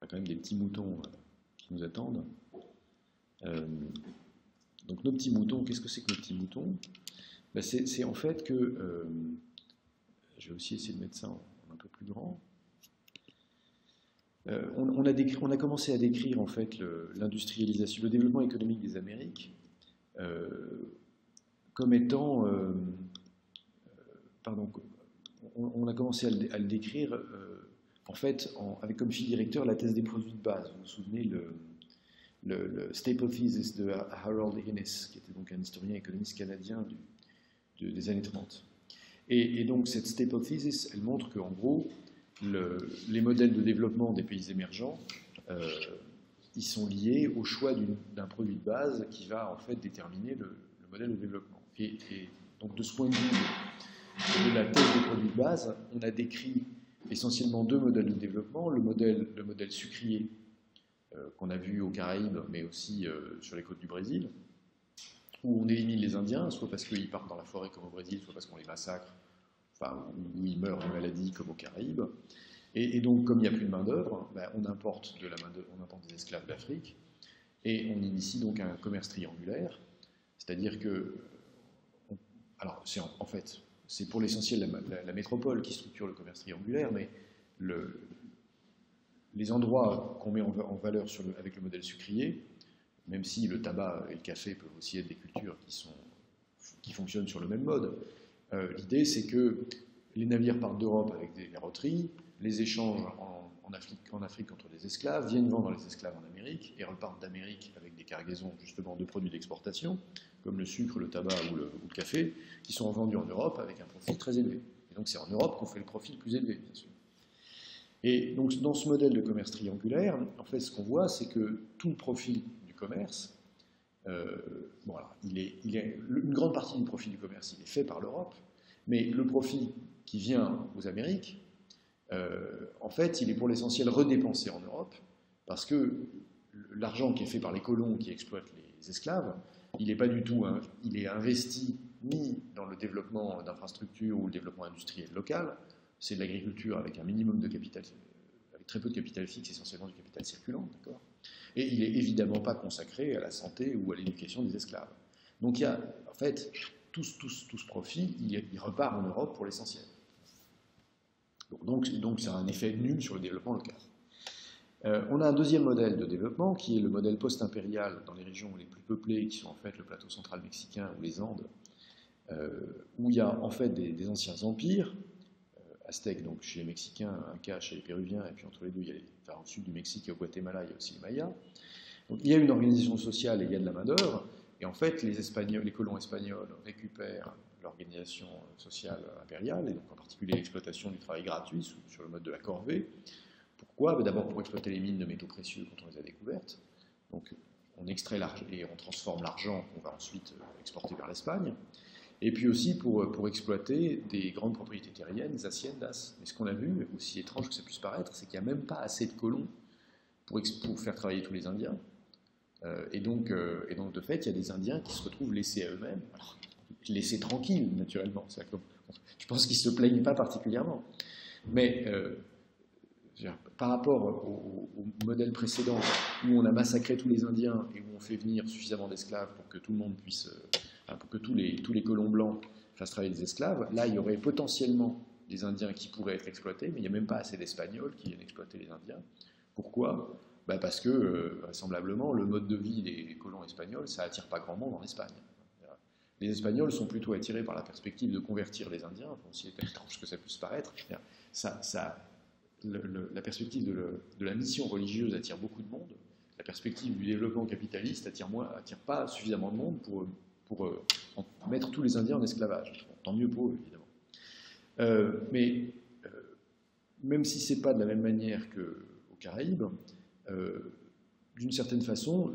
a quand même des petits moutons qui nous attendent. Donc nos petits moutons, qu'est-ce que c'est que nos petits moutons? Ben, c'est en fait que, je vais aussi essayer de mettre ça en un peu plus grand. On a commencé à décrire en fait l'industrialisation, le développement économique des Amériques comme étant, pardon, on a commencé à le décrire en fait avec comme fil directeur la thèse des produits de base. Vous vous souvenez le Staple Thesis de Harold Innis, qui était donc un historien économiste canadien des années 30. Et donc cette Staple Thesis, elle montre qu'en gros, les modèles de développement des pays émergents, ils sont liés au choix d'un produit de base qui va en fait déterminer le modèle de développement. Et donc de ce point de vue de la thèse des produits de base, on a décrit essentiellement deux modèles de développement, le modèle sucrier qu'on a vu aux Caraïbes, mais aussi sur les côtes du Brésil, où on élimine les Indiens, soit parce qu'ils partent dans la forêt comme au Brésil, soit parce qu'on les massacre, enfin, où ils meurent de maladie comme aux Caraïbes. Et donc, comme il n'y a plus de main-d'œuvre, ben, on importe des esclaves d'Afrique, et on initie donc un commerce triangulaire, c'est-à-dire que, alors, en fait, c'est pour l'essentiel la métropole qui structure le commerce triangulaire, mais les endroits qu'on met en valeur avec le modèle sucrier, même si le tabac et le café peuvent aussi être des cultures qui fonctionnent sur le même mode, l'idée c'est que les navires partent d'Europe avec des verroteries, les échangent en Afrique contre des esclaves, viennent vendre les esclaves en Amérique et repartent d'Amérique avec des cargaisons justement de produits d'exportation, comme le sucre, le tabac ou le café, qui sont vendus en Europe avec un profit très élevé. Et donc c'est en Europe qu'on fait le profit le plus élevé, bien sûr. Et donc dans ce modèle de commerce triangulaire, en fait ce qu'on voit c'est que tout le profit du commerce, bon alors, une grande partie du profit du commerce il est fait par l'Europe, mais le profit qui vient aux Amériques, en fait, il est pour l'essentiel redépensé en Europe, parce que l'argent qui est fait par les colons qui exploitent les esclaves, il n'est pas du tout, il est investi, mis dans le développement d'infrastructures ou le développement industriel local. C'est de l'agriculture avec un minimum de capital, avec très peu de capital fixe, essentiellement du capital circulant, d'accord. Et il n'est évidemment pas consacré à la santé ou à l'éducation des esclaves. Donc il y a, en fait, tout ce profit, il repart en Europe pour l'essentiel. Donc ça a un effet nul sur le développement local. On a un deuxième modèle de développement qui est le modèle post-impérial dans les régions les plus peuplées, qui sont en fait le plateau central mexicain ou les Andes, où il y a en fait des anciens empires, aztèques donc chez les Mexicains, Incas chez les Péruviens, et puis entre les deux, enfin, au sud du Mexique et au Guatemala, il y a aussi les Mayas. Donc il y a une organisation sociale et il y a de la main-d'œuvre, et en fait les colons espagnols récupèrent l'organisation sociale impériale, et donc en particulier l'exploitation du travail gratuit sur le mode de la corvée. Pourquoi? D'abord pour exploiter les mines de métaux précieux quand on les a découvertes. Donc on extrait l'argent et on transforme l'argent qu'on va ensuite exporter vers l'Espagne. Et puis aussi pour exploiter des grandes propriétés terriennes, des haciendas. Mais ce qu'on a vu, aussi étrange que ça puisse paraître, c'est qu'il n'y a même pas assez de colons pour faire travailler tous les Indiens. Et donc de fait, il y a des Indiens qui se retrouvent laissés à eux-mêmes. Alors, laissés tranquilles, naturellement. Je pense qu'ils ne se plaignent pas particulièrement. Mais par rapport au modèle précédent, où on a massacré tous les Indiens et où on fait venir suffisamment d'esclaves pour que tout le monde puisse... pour que tous les colons blancs fassent travailler des esclaves, là, il y aurait potentiellement des Indiens qui pourraient être exploités, mais il n'y a même pas assez d'Espagnols qui viennent exploiter les Indiens. Pourquoi? Parce que, vraisemblablement, le mode de vie des colons espagnols, ça attire pas grand monde en Espagne. Les Espagnols sont plutôt attirés par la perspective de convertir les Indiens, aussi étrange que ça puisse paraître. La perspective de la mission religieuse attire beaucoup de monde. La perspective du développement capitaliste attire pas suffisamment de monde pour mettre tous les Indiens en esclavage. Bon, tant mieux pour eux, évidemment. Mais même si ce n'est pas de la même manière qu'aux Caraïbes, d'une certaine façon,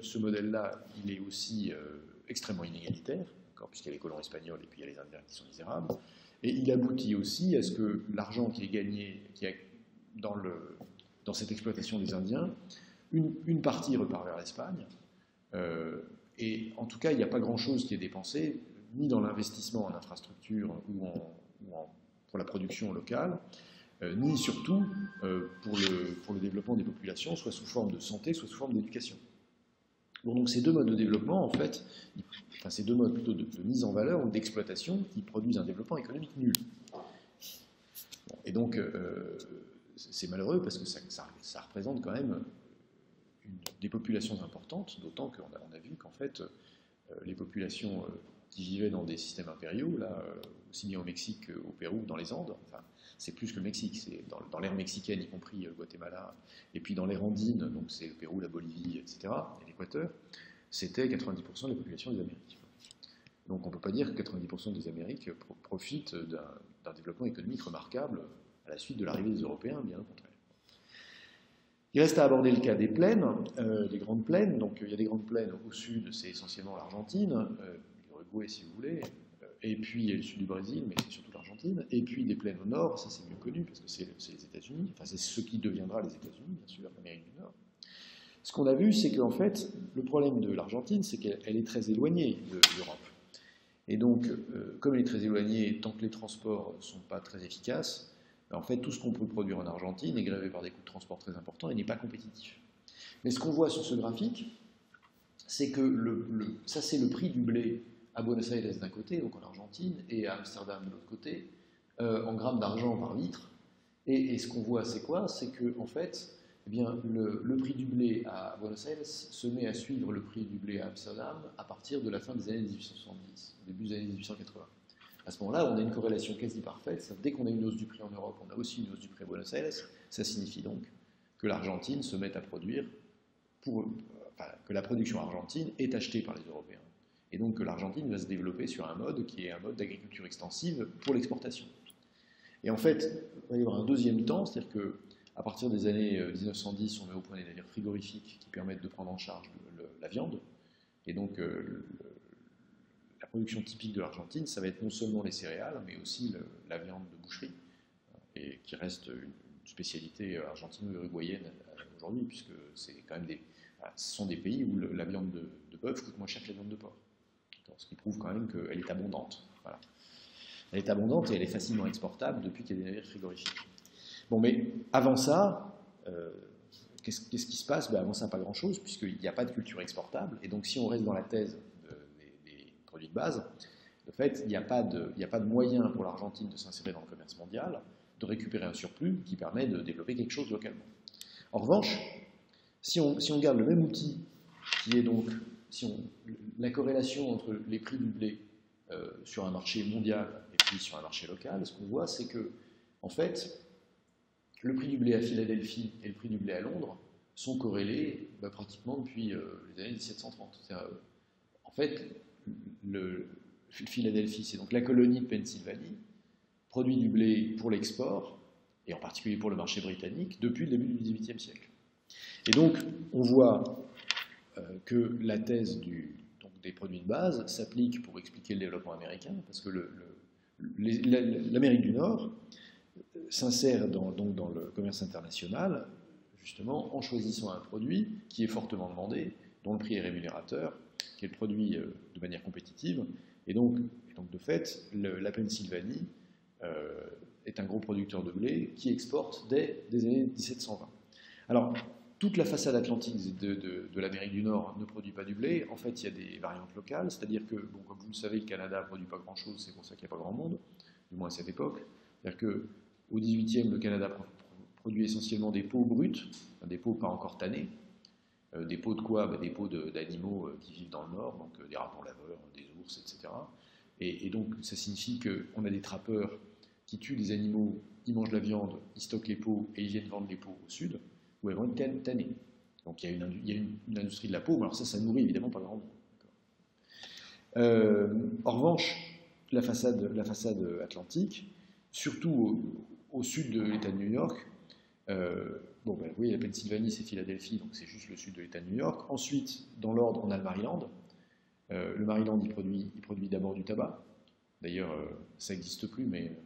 ce modèle-là, il est aussi extrêmement inégalitaire, puisqu'il y a les colons espagnols et puis il y a les Indiens qui sont misérables, et il aboutit aussi à ce que l'argent qui est gagné dans cette exploitation des Indiens, une partie repart vers l'Espagne, et en tout cas, il n'y a pas grand-chose qui est dépensé, ni dans l'investissement en infrastructure ou pour la production locale, ni surtout pour le développement des populations, soit sous forme de santé, soit sous forme d'éducation. Bon, donc ces deux modes de développement, en fait, enfin ces deux modes plutôt de mise en valeur ou d'exploitation, qui produisent un développement économique nul. Bon, et donc, c'est malheureux parce que ça représente quand même des populations importantes, d'autant qu'on a vu qu'en fait, les populations qui vivaient dans des systèmes impériaux, là, aussi bien au Mexique qu'au Pérou, dans les Andes, enfin, c'est plus que le Mexique, c'est dans l'ère mexicaine, y compris Guatemala, et puis dans l'ère andine, donc c'est le Pérou, la Bolivie, etc., et l'Équateur, c'était 90% des populations des Amériques. Donc on ne peut pas dire que 90% des Amériques profitent d'un développement économique remarquable à la suite de l'arrivée des Européens, bien au contraire. Il reste à aborder le cas des plaines, des grandes plaines. Donc il y a des grandes plaines au sud, c'est essentiellement l'Argentine, l'Uruguay si vous voulez, et puis le sud du Brésil, mais c'est surtout l'Argentine, et puis des plaines au nord, ça c'est mieux connu parce que c'est les États-Unis, enfin c'est ce qui deviendra les États-Unis, bien sûr, l'Amérique du Nord. Ce qu'on a vu, c'est qu'en fait, le problème de l'Argentine, c'est qu'elle est très éloignée de l'Europe. Et donc, comme elle est très éloignée, tant que les transports ne sont pas très efficaces, en fait, tout ce qu'on peut produire en Argentine est grévé par des coûts de transport très importants et n'est pas compétitif. Mais ce qu'on voit sur ce graphique, c'est que ça, c'est le prix du blé à Buenos Aires d'un côté, donc en Argentine, et à Amsterdam de l'autre côté, en grammes d'argent par litre. Et ce qu'on voit, c'est quoi? C'est que, en fait, eh bien, le prix du blé à Buenos Aires se met à suivre le prix du blé à Amsterdam à partir de la fin des années 1870, début des années 1880. À ce moment-là, on a une corrélation quasi parfaite. Dès qu'on a une hausse du prix en Europe, on a aussi une hausse du prix à Buenos Aires. Ça signifie donc que l'Argentine se met à produire, que la production argentine est achetée par les Européens. Et donc que l'Argentine va se développer sur un mode qui est un mode d'agriculture extensive pour l'exportation. Et en fait, il va y avoir un deuxième temps, c'est-à-dire qu'à partir des années 1910, on met au point des navires frigorifiques qui permettent de prendre en charge la viande. Et donc, la production typique de l'Argentine, ça va être non seulement les céréales, mais aussi la viande de boucherie, et qui reste une spécialité argentino-uruguayenne aujourd'hui, puisque c'est quand même ce sont des pays où la viande de bœuf coûte moins cher que la viande de porc. Ce qui prouve quand même qu'elle est abondante. Voilà. Elle est abondante et elle est facilement exportable depuis qu'il y a des navires frigorifiques. Bon, mais avant ça, qu'est-ce qui se passe? Avant ça, pas grand-chose, puisqu'il n'y a pas de culture exportable. Et donc, si on reste dans la thèse des produits de base, de fait, il n'y a pas de moyen pour l'Argentine de s'insérer dans le commerce mondial, de récupérer un surplus qui permet de développer quelque chose localement. En revanche, si on garde le même outil, qui est donc la corrélation entre les prix du blé sur un marché mondial et puis sur un marché local, ce qu'on voit, c'est que, en fait, le prix du blé à Philadelphie et le prix du blé à Londres sont corrélés pratiquement depuis les années 1730. En fait, Philadelphie, c'est donc la colonie de Pennsylvanie, produit du blé pour l'export, et en particulier pour le marché britannique, depuis le début du XVIIIe siècle. Et donc, on voit que la thèse des produits de base s'applique pour expliquer le développement américain, parce que l'Amérique du Nord s'insère donc dans le commerce international, justement en choisissant un produit qui est fortement demandé, dont le prix est rémunérateur, qui est le produit de manière compétitive, et donc de fait, la Pennsylvanie est un gros producteur de blé qui exporte dès les années 1720. Alors, toute la façade atlantique de l'Amérique du Nord ne produit pas du blé. En fait, il y a des variantes locales, c'est-à-dire que, bon, comme vous le savez, le Canada ne produit pas grand-chose, c'est pour ça qu'il n'y a pas grand monde, du moins à cette époque. C'est-à-dire qu'au XVIIIe, le Canada produit essentiellement des peaux brutes, des peaux pas encore tannées. Des peaux de quoi? Des peaux d'animaux qui vivent dans le Nord, donc des ratons laveurs, des ours, etc. Et donc, ça signifie qu'on a des trappeurs qui tuent des animaux, ils mangent la viande, ils stockent les peaux et ils viennent vendre les peaux au sud, où elles vont être tannées. Donc il y a une industrie de la peau, mais alors ça nourrit évidemment pas grand monde. En revanche, la façade atlantique, surtout au sud de l'État de New York, oui, la Pennsylvanie c'est Philadelphie, donc c'est juste le sud de l'État de New York. Ensuite, dans l'ordre, on a le Maryland. Le Maryland, il produit d'abord du tabac. D'ailleurs, ça n'existe plus, mais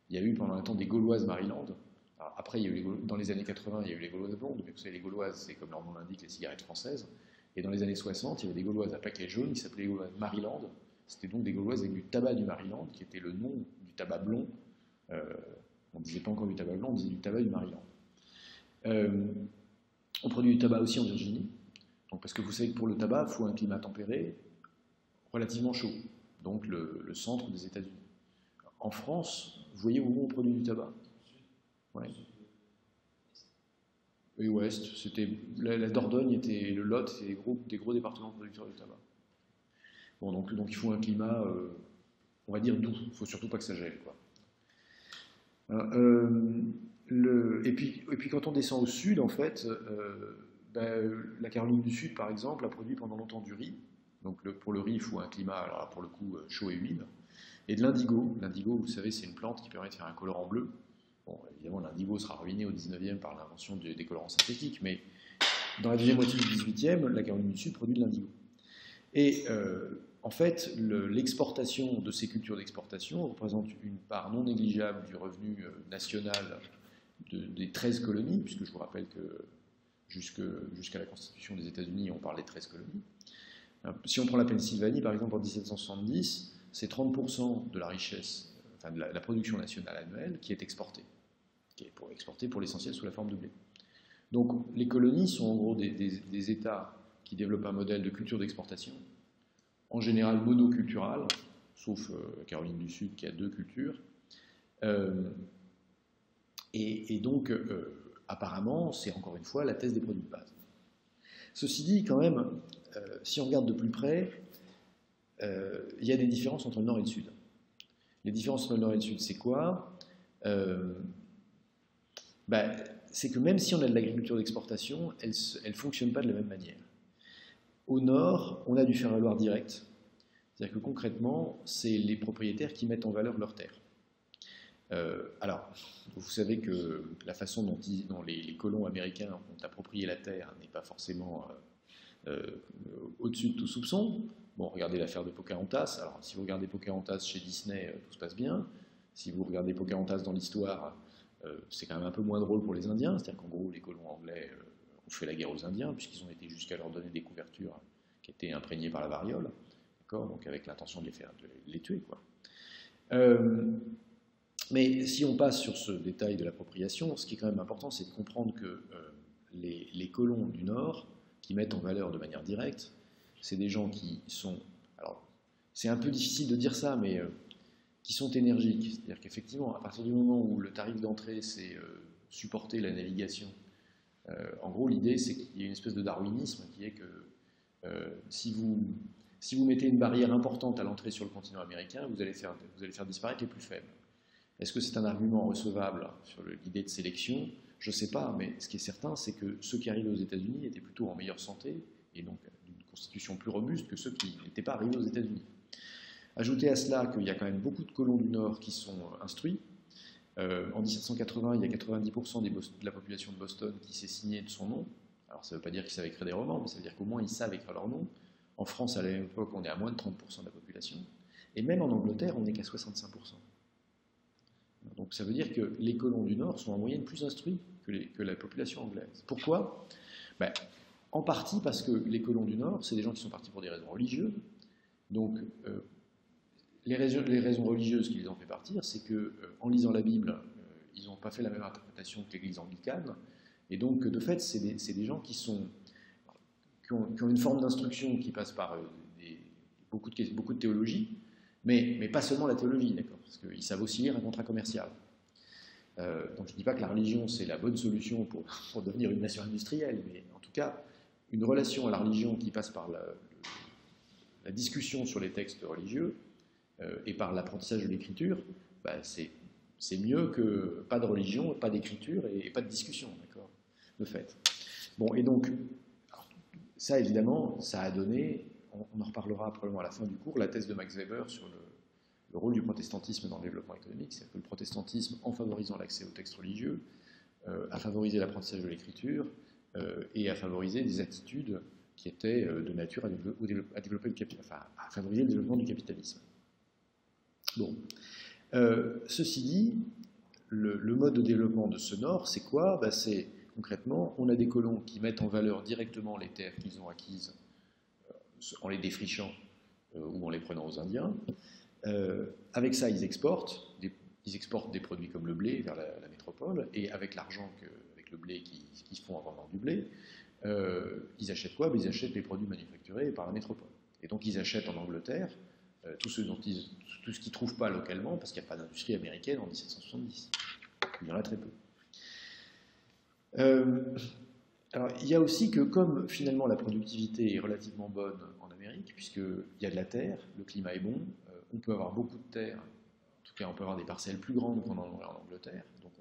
il y a eu pendant un temps des Gauloises Maryland. Alors, après, dans les années 80, il y a eu les Gauloises blondes, mais vous savez, les Gauloises, c'est comme leur nom l'indique, les cigarettes françaises. Et dans les années 60, il y avait des Gauloises à paquets jaunes qui s'appelaient les Gauloises Maryland. C'était donc des Gauloises avec du tabac du Maryland, qui était le nom du tabac blond On ne disait pas encore du tabac blanc, on disait du tabac du Maryland. On produit du tabac aussi en Virginie, donc parce que vous savez que pour le tabac, il faut un climat tempéré, relativement chaud, donc le centre des États-Unis. En France, vous voyez où on produit du tabac? Ouais. Et ouest, la Dordogne et le Lot, c'est des gros départements producteurs de tabac. Bon, donc il faut un climat, on va dire, doux. Il ne faut surtout pas que ça gèle, quoi. Et puis quand on descend au sud, en fait, la Caroline du Sud, par exemple, a produit pendant longtemps du riz. Donc pour le riz, il faut un climat, alors là, pour le coup, chaud et humide. Et de l'indigo. L'indigo, vous savez, c'est une plante qui permet de faire un colorant bleu. Bon, évidemment, l'indigo sera ruiné au 19e par l'invention des colorants synthétiques, mais dans la deuxième moitié du 18e, la Caroline du Sud produit de l'indigo. Et en fait, l'exportation de ces cultures d'exportation représente une part non négligeable du revenu national des 13 colonies, puisque je vous rappelle que jusqu'à la Constitution des États-Unis, on parlait de 13 colonies. Si on prend la Pennsylvanie, par exemple, en 1770, c'est 30% de la richesse, enfin de la production nationale annuelle qui est exportée, exportée pour l'essentiel sous la forme de blé. Donc les colonies sont en gros des États qui développent un modèle de culture d'exportation, en général monocultural, sauf Caroline du Sud qui a 2 cultures. Et donc, apparemment, c'est encore une fois la thèse des produits de base. Ceci dit, quand même, si on regarde de plus près, il y a des différences entre le Nord et le Sud. Les différences entre le Nord et le Sud, c'est quoi? C'est que même si on a de l'agriculture d'exportation, elle ne fonctionne pas de la même manière. Au Nord, on a du faire-valoir direct. C'est-à-dire que concrètement, c'est les propriétaires qui mettent en valeur leurs terres. Alors, vous savez que la façon dont les colons américains ont approprié la terre n'est pas forcément au-dessus de tout soupçon. Bon, regardez l'affaire de Pocahontas. Alors, si vous regardez Pocahontas chez Disney, tout se passe bien. Si vous regardez Pocahontas dans l'histoire, c'est quand même un peu moins drôle pour les Indiens. C'est-à-dire qu'en gros, les colons anglais ont fait la guerre aux Indiens, puisqu'ils ont été jusqu'à leur donner des couvertures qui étaient imprégnées par la variole, d'accord, donc avec l'intention de les tuer, quoi. Mais si on passe sur ce détail de l'appropriation, ce qui est quand même important, c'est de comprendre que les colons du Nord, qui mettent en valeur de manière directe, c'est des gens qui sont, alors c'est un peu difficile de dire ça, mais qui sont énergiques. C'est-à-dire qu'effectivement, à partir du moment où le tarif d'entrée, c'est supporter la navigation, en gros, l'idée, c'est qu'il y a une espèce de darwinisme qui est que si vous mettez une barrière importante à l'entrée sur le continent américain, vous allez faire disparaître les plus faibles. Est-ce que c'est un argument recevable sur l'idée de sélection? Je ne sais pas, mais ce qui est certain, c'est que ceux qui arrivaient aux États-Unis étaient plutôt en meilleure santé, et donc d'une constitution plus robuste que ceux qui n'étaient pas arrivés aux États-Unis. Ajoutez à cela qu'il y a quand même beaucoup de colons du Nord qui sont instruits. En 1780, il y a 90% de la population de Boston qui s'est signée de son nom. Alors ça ne veut pas dire qu'ils savaient écrire des romans, mais ça veut dire qu'au moins ils savent écrire leur nom. En France, à la même époque, on est à moins de 30% de la population. Et même en Angleterre, on n'est qu'à 65%. Donc ça veut dire que les colons du Nord sont en moyenne plus instruits que la population anglaise. Pourquoi? En partie parce que les colons du Nord, c'est des gens qui sont partis pour des raisons religieuses. Donc les raisons religieuses qui les ont fait partir, c'est qu'en lisant la Bible, ils n'ont pas fait la même interprétation que l'Église anglicane. Et donc de fait, c'est des gens qui ont une forme d'instruction qui passe par beaucoup de théologie, mais pas seulement la théologie, d'accord, parce qu'ils savent aussi lire un contrat commercial. Donc je ne dis pas que la religion c'est la bonne solution pour devenir une nation industrielle, mais en tout cas, une relation à la religion qui passe par la discussion sur les textes religieux et par l'apprentissage de l'écriture, c'est mieux que pas de religion, pas d'écriture et pas de discussion, d'accord, de fait. Bon, et donc, ça évidemment, ça a donné, on en reparlera probablement à la fin du cours, la thèse de Max Weber sur le rôle du protestantisme dans le développement économique, c'est-à-dire que le protestantisme, en favorisant l'accès aux textes religieux, a favorisé l'apprentissage de l'écriture et a favorisé des attitudes qui étaient de nature à développer à favoriser le développement du capitalisme. Bon. Ceci dit, le mode de développement de ce Nord, c'est quoi? C'est concrètement, on a des colons qui mettent en valeur directement les terres qu'ils ont acquises en les défrichant ou en les prenant aux Indiens. Avec ça, ils exportent ils exportent des produits comme le blé vers la métropole, et avec l'argent, avec le blé qui se font en vendant du blé, ils achètent quoi? Ils achètent les produits manufacturés par la métropole. Et donc ils achètent en Angleterre tout ce qu'ils ne trouvent pas localement, parce qu'il n'y a pas d'industrie américaine en 1770. Il y en a très peu. Alors, il y a aussi que comme finalement la productivité est relativement bonne en Amérique, puisqu'il y a de la terre, le climat est bon, on peut avoir beaucoup de terre, en tout cas on peut avoir des parcelles plus grandes qu'en Angleterre. Donc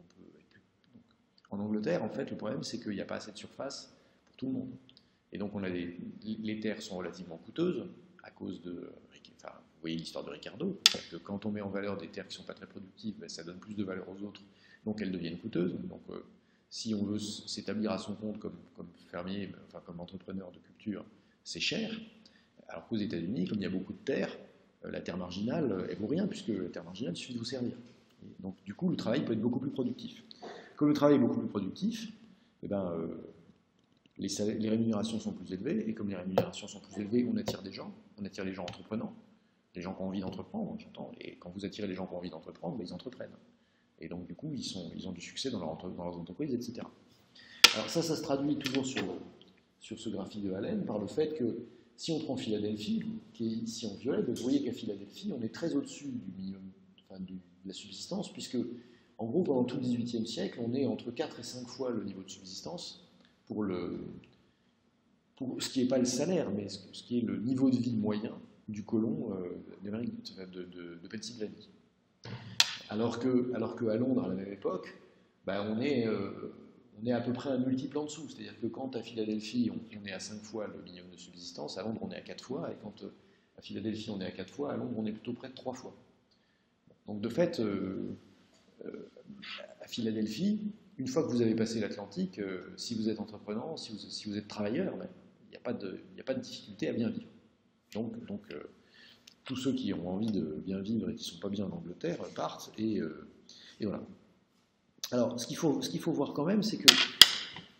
en Angleterre, en fait, le problème c'est qu'il n'y a pas assez de surface pour tout le monde. Et donc les terres sont relativement coûteuses à cause de... Enfin, vous voyez l'histoire de Ricardo, que quand on met en valeur des terres qui ne sont pas très productives, ça donne plus de valeur aux autres, donc elles deviennent coûteuses. Donc si on veut s'établir à son compte comme fermier, enfin comme entrepreneur de culture, c'est cher. Alors qu'aux États-Unis, comme il y a beaucoup de terre, la terre marginale, elle vaut rien, puisque la terre marginale, il suffit de vous servir. Et donc du coup, le travail peut être beaucoup plus productif. Comme le travail est beaucoup plus productif, eh ben, les rémunérations sont plus élevées, et comme les rémunérations sont plus élevées, on attire des gens, on attire les gens entreprenants, les gens qui ont envie d'entreprendre, j'entends, et quand vous attirez les gens qui ont envie d'entreprendre, ils entreprennent. Et donc, du coup, ils ont du succès dans leurs entreprises, etc. Alors ça se traduit toujours sur ce graphique de Allen par le fait que si on prend Philadelphie, qui est ici en violet, vous voyez qu'à Philadelphie, on est très au-dessus du minimum, enfin, de la subsistance, puisque, en gros, pendant tout le XVIIIe siècle, on est entre 4 et 5 fois le niveau de subsistance pour ce qui n'est pas le salaire, mais ce qui est le niveau de vie moyen du colon de Pennsylvanie. Alors qu'à Londres, à la même époque, on est à peu près un multiple en dessous. C'est-à-dire que quand à Philadelphie, on est à 5 fois le minimum de subsistance, à Londres, on est à 4 fois, et quand à Philadelphie, on est à 4 fois, à Londres, on est plutôt près de 3 fois. Donc de fait, à Philadelphie, une fois que vous avez passé l'Atlantique, si vous êtes entrepreneur, si vous êtes travailleur, il n'y a pas de difficulté à bien vivre. Donc tous ceux qui ont envie de bien vivre et qui ne sont pas bien en Angleterre partent, et voilà. Alors, ce qu'il faut voir quand même, c'est que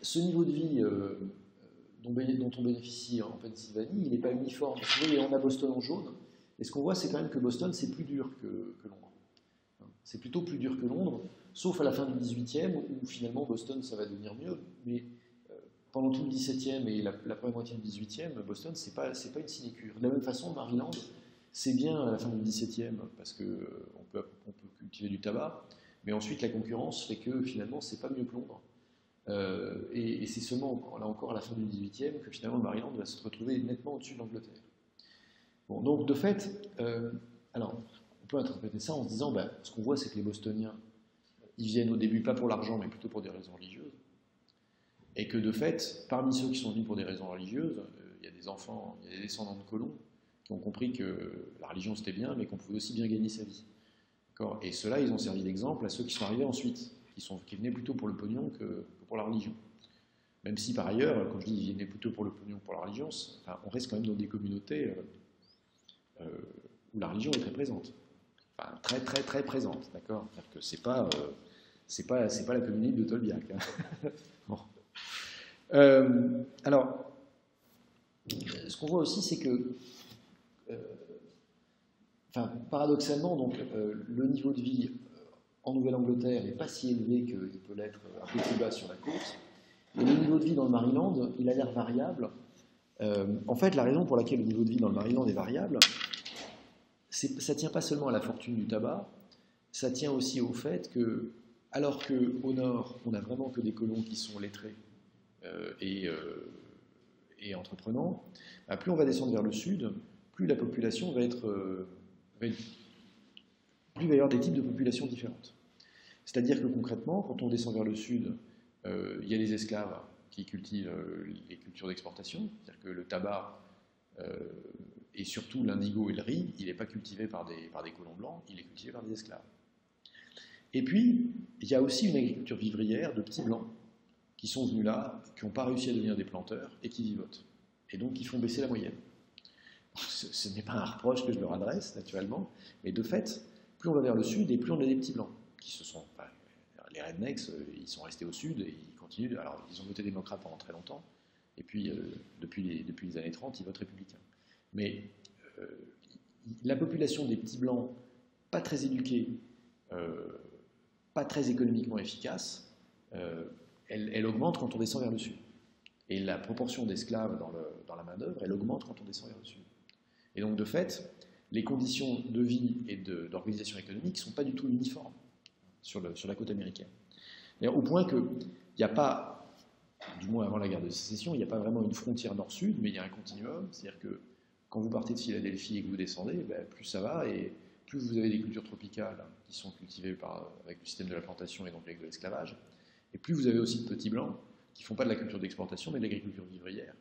ce niveau de vie dont on bénéficie en Pennsylvanie, il n'est pas uniforme. Vous voyez, on a Boston en jaune, et ce qu'on voit, c'est quand même que Boston, c'est plus dur que Londres. C'est plutôt plus dur que Londres, sauf à la fin du XVIIIe, où finalement Boston, ça va devenir mieux. Mais pendant tout le XVIIe et la première moitié du XVIIIe, Boston, c'est pas une sinécure. De la même façon, Maryland, c'est bien à la fin du XVIIe, parce qu'on peut cultiver du tabac, mais ensuite la concurrence fait que finalement, c'est pas mieux que Londres. Et c'est seulement, là encore, à la fin du XVIIIe, que finalement le Maryland va se retrouver nettement au-dessus de l'Angleterre. Bon, donc de fait, alors, on peut interpréter ça en se disant, ce qu'on voit, c'est que les Bostoniens, ils viennent au début pas pour l'argent, mais plutôt pour des raisons religieuses. Et que de fait, parmi ceux qui sont venus pour des raisons religieuses, il y a des enfants, il y a des descendants de colons qui ont compris que la religion c'était bien, mais qu'on pouvait aussi bien gagner sa vie. Et ceux-là, ils ont servi d'exemple à ceux qui sont arrivés ensuite, qui venaient plutôt pour le pognon que pour la religion. Même si par ailleurs, quand je dis qu'ils venaient plutôt pour le pognon que pour la religion, on reste quand même dans des communautés où la religion est très présente. Enfin, très très très présente, d'accord. C'est-à-dire que c'est pas la communauté de Tolbiac. Hein. Bon. Alors, ce qu'on voit aussi, c'est que, paradoxalement, donc, le niveau de vie en Nouvelle-Angleterre n'est pas si élevé qu'il peut l'être un peu plus bas sur la côte. Et le niveau de vie dans le Maryland, il a l'air variable. En fait, la raison pour laquelle le niveau de vie dans le Maryland est variable, ça ne tient pas seulement à la fortune du tabac, ça tient aussi au fait que, alors qu'au nord, on n'a vraiment que des colons qui sont lettrés et entreprenants, plus on va descendre vers le sud, plus la population plus il va y avoir des types de populations différentes. C'est-à-dire que concrètement, quand on descend vers le sud, il y a des esclaves qui cultivent les cultures d'exportation, c'est-à-dire que le tabac et surtout l'indigo et le riz, il n'est pas cultivé par des colons blancs, il est cultivé par des esclaves. Et puis, il y a aussi une agriculture vivrière de petits blancs qui sont venus là, qui n'ont pas réussi à devenir des planteurs et qui vivotent. Et donc qui font baisser la moyenne. Ce n'est pas un reproche que je leur adresse, naturellement, mais de fait, plus on va vers le sud et plus on a des petits blancs qui se sont... les rednecks, ils sont restés au sud et ils continuent. Alors, ils ont voté démocrate pendant très longtemps, et puis, depuis les années 30, ils votent républicain. Mais la population des petits blancs, pas très éduqués, pas très économiquement efficace, elle augmente quand on descend vers le sud. Et la proportion d'esclaves dans la main-d'œuvre, elle augmente quand on descend vers le sud. Et donc, de fait, les conditions de vie et d'organisation économique ne sont pas du tout uniformes sur la côte américaine. Au point qu'il n'y a pas, du moins avant la guerre de sécession, il n'y a pas vraiment une frontière nord-sud, mais il y a un continuum. C'est-à-dire que quand vous partez de Philadelphie et que vous descendez, plus ça va, et plus vous avez des cultures tropicales qui sont cultivées avec le système de la plantation et donc avec de l'esclavage, et plus vous avez aussi de petits blancs qui ne font pas de la culture d'exportation, mais de l'agriculture vivrière,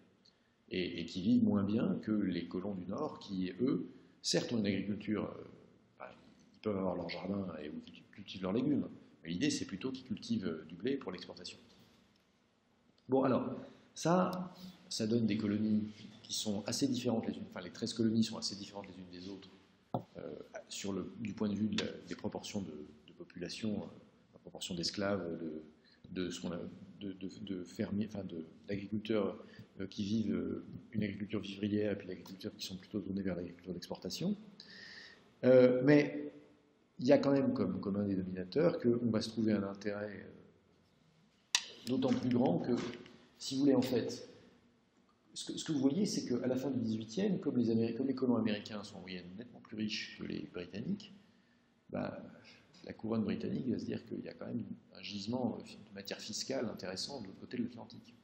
et qui vivent moins bien que les colons du Nord, qui, eux, certes ont une agriculture, ils peuvent avoir leur jardin et ils cultivent leurs légumes, mais l'idée c'est plutôt qu'ils cultivent du blé pour l'exportation. Bon alors, ça donne des colonies qui sont assez différentes les unes, enfin les 13 colonies sont assez différentes les unes des autres, du point de vue des proportions de population, la proportion d'esclaves, de fermiers, enfin d'agriculteurs qui vivent une agriculture vivrière et puis d'agriculteurs qui sont plutôt tournés vers l'agriculture d'exportation. Mais il y a quand même comme un dénominateur qu'on va se trouver un intérêt d'autant plus grand que, si vous voulez, en fait, ce que vous voyez, c'est qu'à la fin du XVIIIe, comme les colons américains sont en moyenne nettement plus riches que les Britanniques, la couronne britannique va se dire qu'il y a quand même un gisement de matière fiscale intéressant de l'autre côté de l'Atlantique.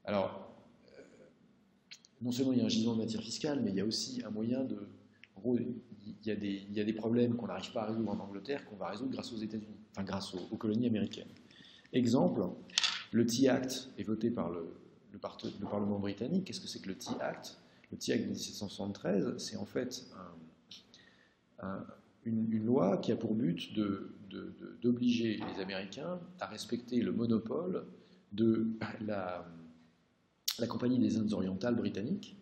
Alors, non seulement il y a un gisement de matière fiscale, mais il y a aussi un moyen de... En gros, il y a des problèmes qu'on n'arrive pas à résoudre en Angleterre qu'on va résoudre grâce aux États-Unis, enfin grâce aux colonies américaines. Exemple, le Tea Act est voté par le Parlement britannique. Qu'est-ce que c'est que le Tea Act? Le Tea Act de 1773, c'est en fait une loi qui a pour but d'obliger les Américains à respecter le monopole de la Compagnie des Indes orientales britanniques.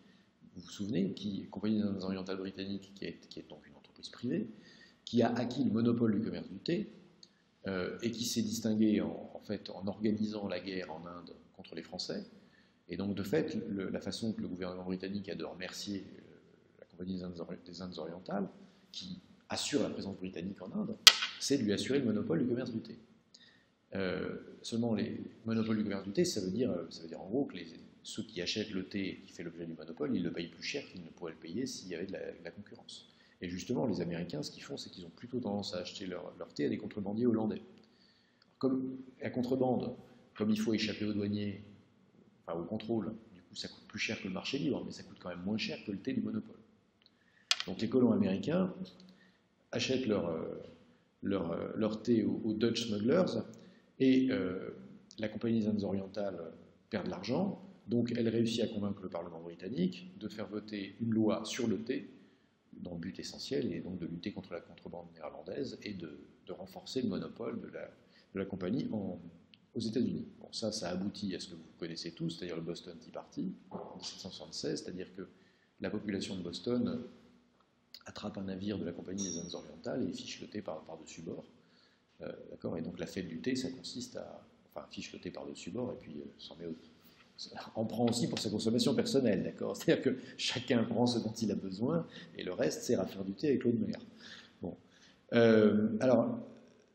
Vous vous souvenez, Compagnie des Indes orientales britanniques, qui est donc une entreprise privée, qui a acquis le monopole du commerce du thé et qui s'est distinguée en organisant la guerre en Inde contre les Français. Et donc, de fait, la façon que le gouvernement britannique a de remercier la Compagnie des Indes orientales, qui assure la présence britannique en Inde, c'est de lui assurer le monopole du commerce du thé. Seulement, les monopoles du commerce du thé, ça veut dire en gros que ceux qui achètent le thé qui fait l'objet du monopole, ils le payent plus cher qu'ils ne pourraient le payer s'il y avait de la concurrence. Et justement, les Américains, ce qu'ils font, c'est qu'ils ont plutôt tendance à acheter leur thé à des contrebandiers hollandais. Comme la contrebande, comme il faut échapper aux douaniers, enfin au contrôle, du coup ça coûte plus cher que le marché libre, mais ça coûte quand même moins cher que le thé du monopole. Donc les colons américains achètent leur thé aux Dutch smugglers, et la Compagnie des Indes orientales perd de l'argent, donc elle réussit à convaincre le Parlement britannique de faire voter une loi sur le thé, dont le but essentiel est donc de lutter contre la contrebande néerlandaise et de renforcer le monopole de la compagnie aux États-Unis. Bon, ça aboutit à ce que vous connaissez tous, c'est-à-dire le Boston Tea Party en 1776, c'est-à-dire que la population de Boston attrape un navire de la Compagnie des Indes orientales et fiche le thé par-dessus bord. D'accord. Et donc la fête du thé, ça consiste fiche le thé par-dessus bord et puis en prend aussi pour sa consommation personnelle, d'accord. C'est-à-dire que chacun prend ce dont il a besoin et le reste sert à faire du thé avec l'eau de mer. Bon. Alors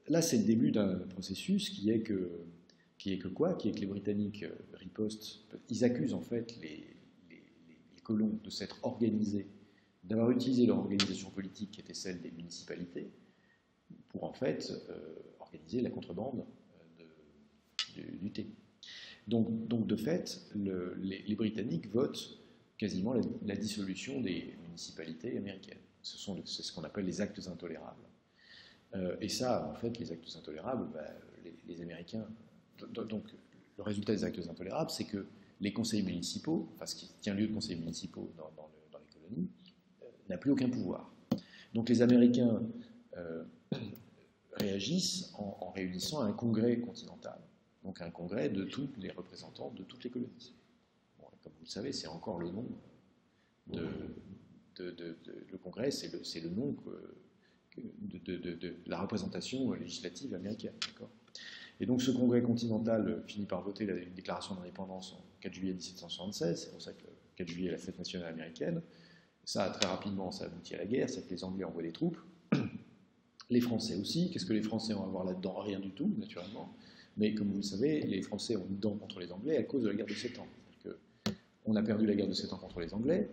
là, c'est le début d'un processus qui est que les Britanniques ripostent. Ils accusent en fait les colons de s'être organisés, d'avoir utilisé leur organisation politique qui était celle des municipalités pour en fait organiser la contrebande du thé. Donc de fait, les Britanniques votent quasiment la dissolution des municipalités américaines. C'est ce qu'on appelle les actes intolérables. Et ça, en fait, les actes intolérables, les Américains... Donc le résultat des actes intolérables, c'est que les conseils municipaux, enfin ce qui tient lieu de conseils municipaux dans les colonies, n'a plus aucun pouvoir. Donc les Américains réagissent en réunissant un congrès continental, donc un congrès de tous les représentants de toutes les colonies. Bon, comme vous le savez, c'est encore le nom le congrès, c'est le nom de la représentation législative américaine. Et donc ce congrès continental finit par voter une déclaration d'indépendance en 4 juillet 1776, c'est pour ça que le 4 juillet est la fête nationale américaine. Ça, très rapidement, ça aboutit à la guerre, c'est que les Anglais envoient des troupes. Les Français aussi. Qu'est-ce que les Français ont à voir là-dedans? Rien du tout, naturellement. Mais comme vous le savez, les Français ont une dent contre les Anglais à cause de la guerre de 7 ans. On a perdu la guerre de 7 ans contre les Anglais.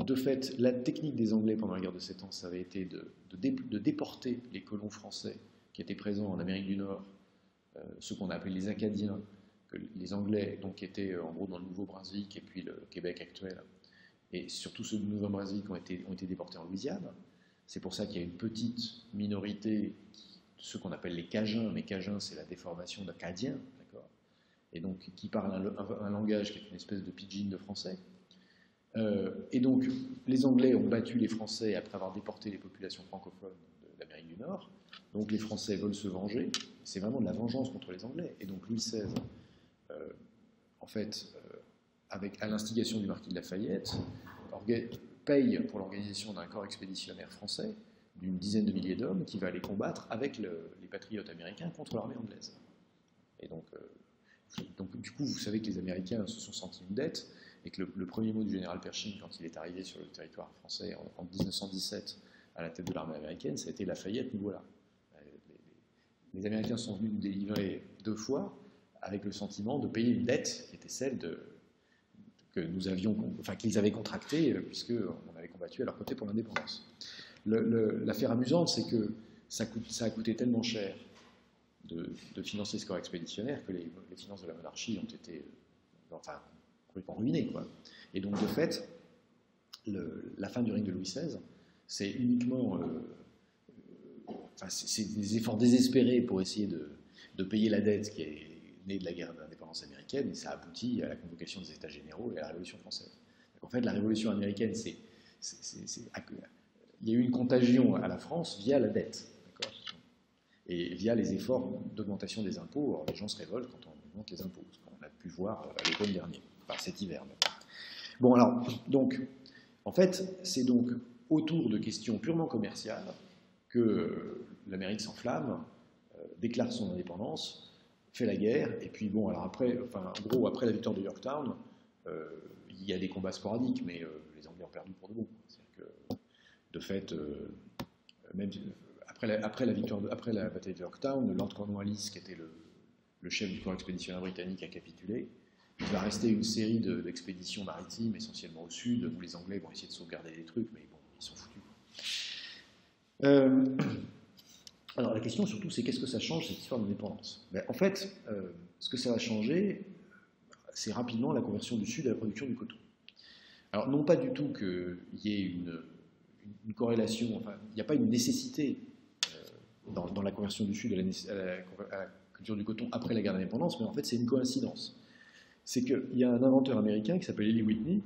De fait, la technique des Anglais pendant la guerre de 7 ans, ça avait été de déporter les colons français qui étaient présents en Amérique du Nord, ceux qu'on a appelés les Acadiens, que les Anglais, donc, qui étaient en gros dans le Nouveau-Brunswick et puis le Québec actuel, et surtout ceux du Nouveau-Brunswick ont été déportés en Louisiane. C'est pour ça qu'il y a une petite minorité, ceux qu'on appelle les Cajuns, mais Cajun, c'est la déformation d'Acadien, d'accord, et donc qui parlent un langage qui est une espèce de pidgin de français. Et donc, les Anglais ont battu les Français après avoir déporté les populations francophones de l'Amérique du Nord. Donc, les Français veulent se venger. C'est vraiment de la vengeance contre les Anglais. Et donc, Louis XVI, en fait, à l'instigation du marquis de Lafayette, paye pour l'organisation d'un corps expéditionnaire français d'une dizaine de milliers d'hommes qui va aller combattre avec les patriotes américains contre l'armée anglaise. Et donc, du coup, vous savez que les Américains se sont sentis une dette et que le premier mot du général Pershing quand il est arrivé sur le territoire français en 1917 à la tête de l'armée américaine, ça a été Lafayette, nous voilà. Les Américains sont venus nous délivrer 2 fois avec le sentiment de payer une dette qui était celle que nous avions, enfin qu'ils avaient contractée puisqu'on avait combattu à leur côté pour l'indépendance. L'affaire amusante, c'est que ça a coûté tellement cher de financer ce corps expéditionnaire que les finances de la monarchie ont été complètement ruinées, quoi. Et donc, de fait, la fin du règne de Louis XVI, c'est uniquement c'est des efforts désespérés pour essayer de payer la dette qui est née de la guerre d'indépendance américaine, et ça aboutit à la convocation des États généraux et à la Révolution française. Donc, en fait, la Révolution américaine, il y a eu une contagion à la France via la dette, d'accord, et via les efforts d'augmentation des impôts. Alors, les gens se révoltent quand on augmente les impôts, ce qu'on a pu voir à l'automne dernier, enfin cet hiver même. Bon, alors, donc, en fait, c'est donc autour de questions purement commerciales que l'Amérique s'enflamme, déclare son indépendance, fait la guerre, et puis bon, alors après, en gros, après la victoire de Yorktown, il y a des combats sporadiques, mais les Anglais ont perdu pour de bon. C'est-à-dire que, de fait, même après la bataille de Yorktown, Lord Cornwallis, qui était le chef du corps expéditionnaire britannique, a capitulé. Il va rester une série d'expéditions maritimes, essentiellement au sud, où les Anglais vont essayer de sauvegarder des trucs, mais bon, ils sont foutus. Alors la question surtout, c'est qu'est-ce que ça change, cette histoire d'indépendance? En fait, ce que ça va changer, c'est rapidement la conversion du Sud à la production du coton. Alors non pas du tout qu'il y ait une corrélation, enfin, il n'y a pas une nécessité dans la conversion du Sud à la culture du coton après la guerre d'indépendance, mais en fait c'est une coïncidence. C'est qu'il y a un inventeur américain qui s'appelle Eli Whitney,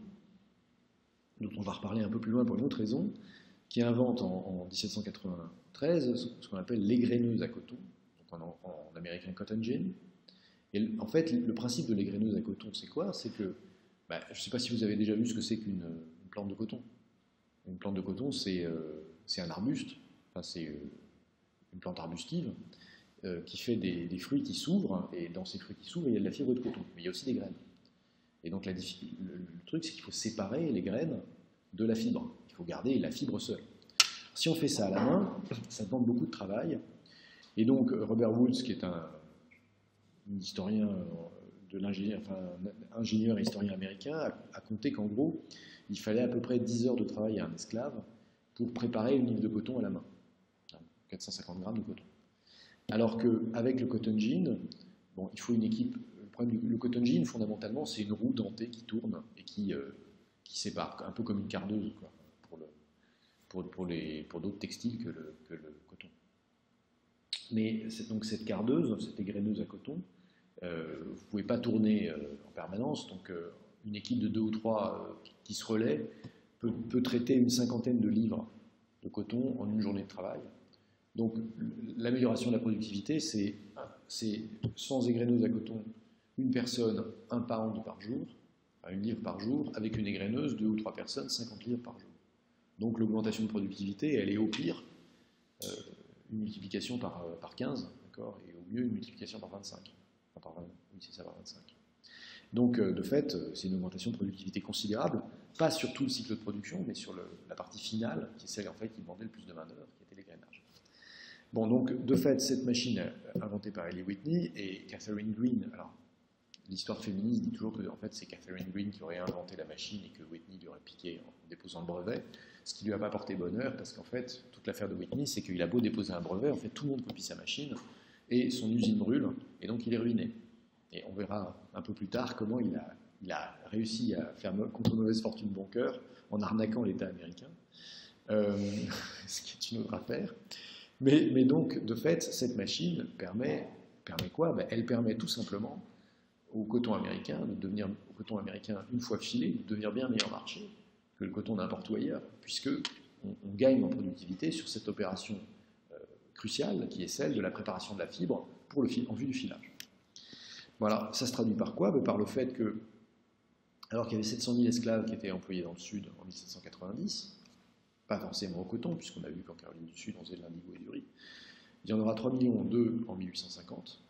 dont on va reparler un peu plus loin pour une autre raison, qui invente en 1793 ce qu'on appelle l'égraineuse à coton, donc en américain cotton gin. Et en fait, le principe de l'égraineuse à coton, c'est quoi? C'est que, je ne sais pas si vous avez déjà vu ce que c'est qu'une plante de coton. Une plante de coton, c'est un arbuste, enfin, c'est une plante arbustive, qui fait des fruits qui s'ouvrent, et dans ces fruits qui s'ouvrent, il y a de la fibre de coton, mais il y a aussi des graines. Et donc le truc, c'est qu'il faut séparer les graines de la fibre. Il faut garder la fibre seule. Si on fait ça à la main, ça demande beaucoup de travail. Et donc Robert Woods, qui est un historien de l'ingénieur, ingénieur et historien américain, a compté qu'en gros, il fallait à peu près 10 heures de travail à un esclave pour préparer une livre de coton à la main. 450 grammes de coton. Alors qu'avec le cotton gin, bon, il faut une équipe. Le cotton gin, fondamentalement, c'est une roue dentée qui tourne et qui sépare, un peu comme une cardeuse, quoi, pour d'autres textiles que le coton. Mais donc cette cardeuse, cette égraineuse à coton, vous ne pouvez pas tourner en permanence, donc une équipe de 2 ou 3 qui se relaient peut traiter une 50aine de livres de coton en une journée de travail. Donc l'amélioration de la productivité, c'est sans égraineuse à coton, une personne, 1 pound par jour, 1 livre par jour, avec une égraineuse, 2 ou 3 personnes, 50 livres par jour. Donc l'augmentation de productivité, elle est au pire une multiplication par 15, d'accord, et au mieux une multiplication par 25. Enfin, oui, c'est ça, par 25. Donc de fait, c'est une augmentation de productivité considérable, pas sur tout le cycle de production, mais sur la partie finale, qui est celle en fait qui demandait le plus de main-d'œuvre, qui était l'égrainage. Bon, donc, de fait, cette machine inventée par Ellie Whitney et Catherine Green, alors, l'histoire féministe dit toujours que en fait, c'est Catherine Green qui aurait inventé la machine et que Whitney lui aurait piqué en déposant le brevet, ce qui lui a pas porté bonheur, parce qu'en fait, toute l'affaire de Whitney, c'est qu'il a beau déposer un brevet, en fait, tout le monde copie sa machine, et son usine brûle, et donc il est ruiné. Et on verra un peu plus tard comment il a réussi à faire contre mauvaise fortune bon cœur, en arnaquant l'État américain, ce qui est une autre affaire. Mais donc, de fait, cette machine permet quoi? Ben, elle permet tout simplement au coton américain de devenir, au coton américain, une fois filé, de devenir bien meilleur marché que le coton n'importe où ailleurs, puisque on gagne en productivité sur cette opération cruciale qui est celle de la préparation de la fibre pour en vue du filage. Voilà, ça se traduit par quoi? Ben, par le fait que, alors qu'il y avait 700 000 esclaves qui étaient employés dans le Sud en 1790, pas forcément au coton, puisqu'on a vu qu'en Caroline du Sud, on faisait de l'indigo et du riz. Il y en aura 3,2 millions en 1850,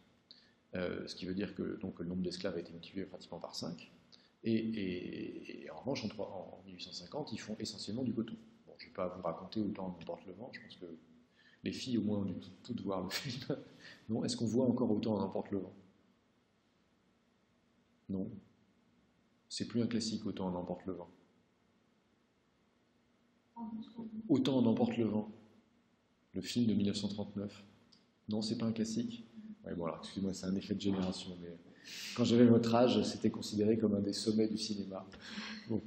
ce qui veut dire que donc, le nombre d'esclaves a été multiplié pratiquement par 5. Et en revanche, en 1850, ils font essentiellement du coton. Bon, je ne vais pas vous raconter autant n'emporte le vent, je pense que les filles au moins ont dû toutes voir le film. Non, est-ce qu'on voit encore autant n'emporte le vent? Non. C'est plus un classique, autant n'emporte le vent. Autant en emporte le vent, le film de 1939. Non, c'est pas un classique. Ouais, bon, alors, excusez-moi, c'est un effet de génération, mais quand j'avais votre âge, c'était considéré comme un des sommets du cinéma. Bon.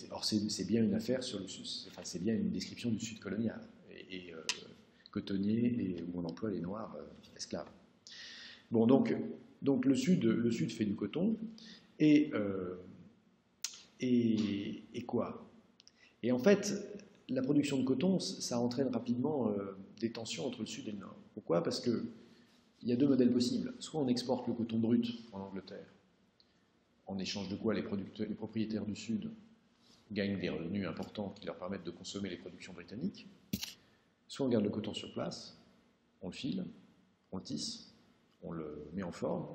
Alors, c'est bien une affaire sur le Sud, enfin, c'est bien une description du Sud colonial, cotonnier, et où on emploie les Noirs esclaves. Bon, donc le Sud fait du coton, et quoi? Et en fait, la production de coton, ça entraîne rapidement des tensions entre le Sud et le Nord. Pourquoi? Parce qu'il y a deux modèles possibles. Soit on exporte le coton brut en Angleterre, en échange de quoi les propriétaires du Sud gagnent des revenus importants qui leur permettent de consommer les productions britanniques. Soit on garde le coton sur place, on le file, on le tisse, on le met en forme,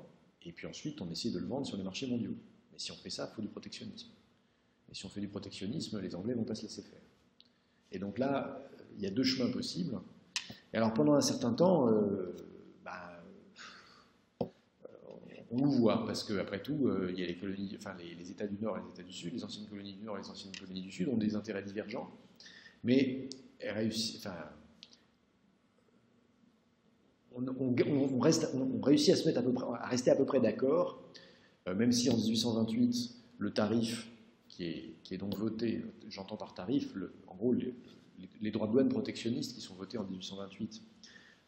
et puis ensuite on essaie de le vendre sur les marchés mondiaux. Mais si on fait ça, il faut du protectionnisme. Et si on fait du protectionnisme, les Anglais ne vont pas se laisser faire. Et donc là, il y a deux chemins possibles. Et alors pendant un certain temps, on nous voit, parce qu'après tout, il y a les colonies, enfin les États du Nord et les États du Sud, les anciennes colonies du Nord et les anciennes colonies du Sud ont des intérêts divergents, mais on réussit à se mettre à rester à peu près d'accord, même si en 1828, le tarif qui est donc voté, j'entends par tarif, en gros, les droits de douane protectionnistes qui sont votés en 1828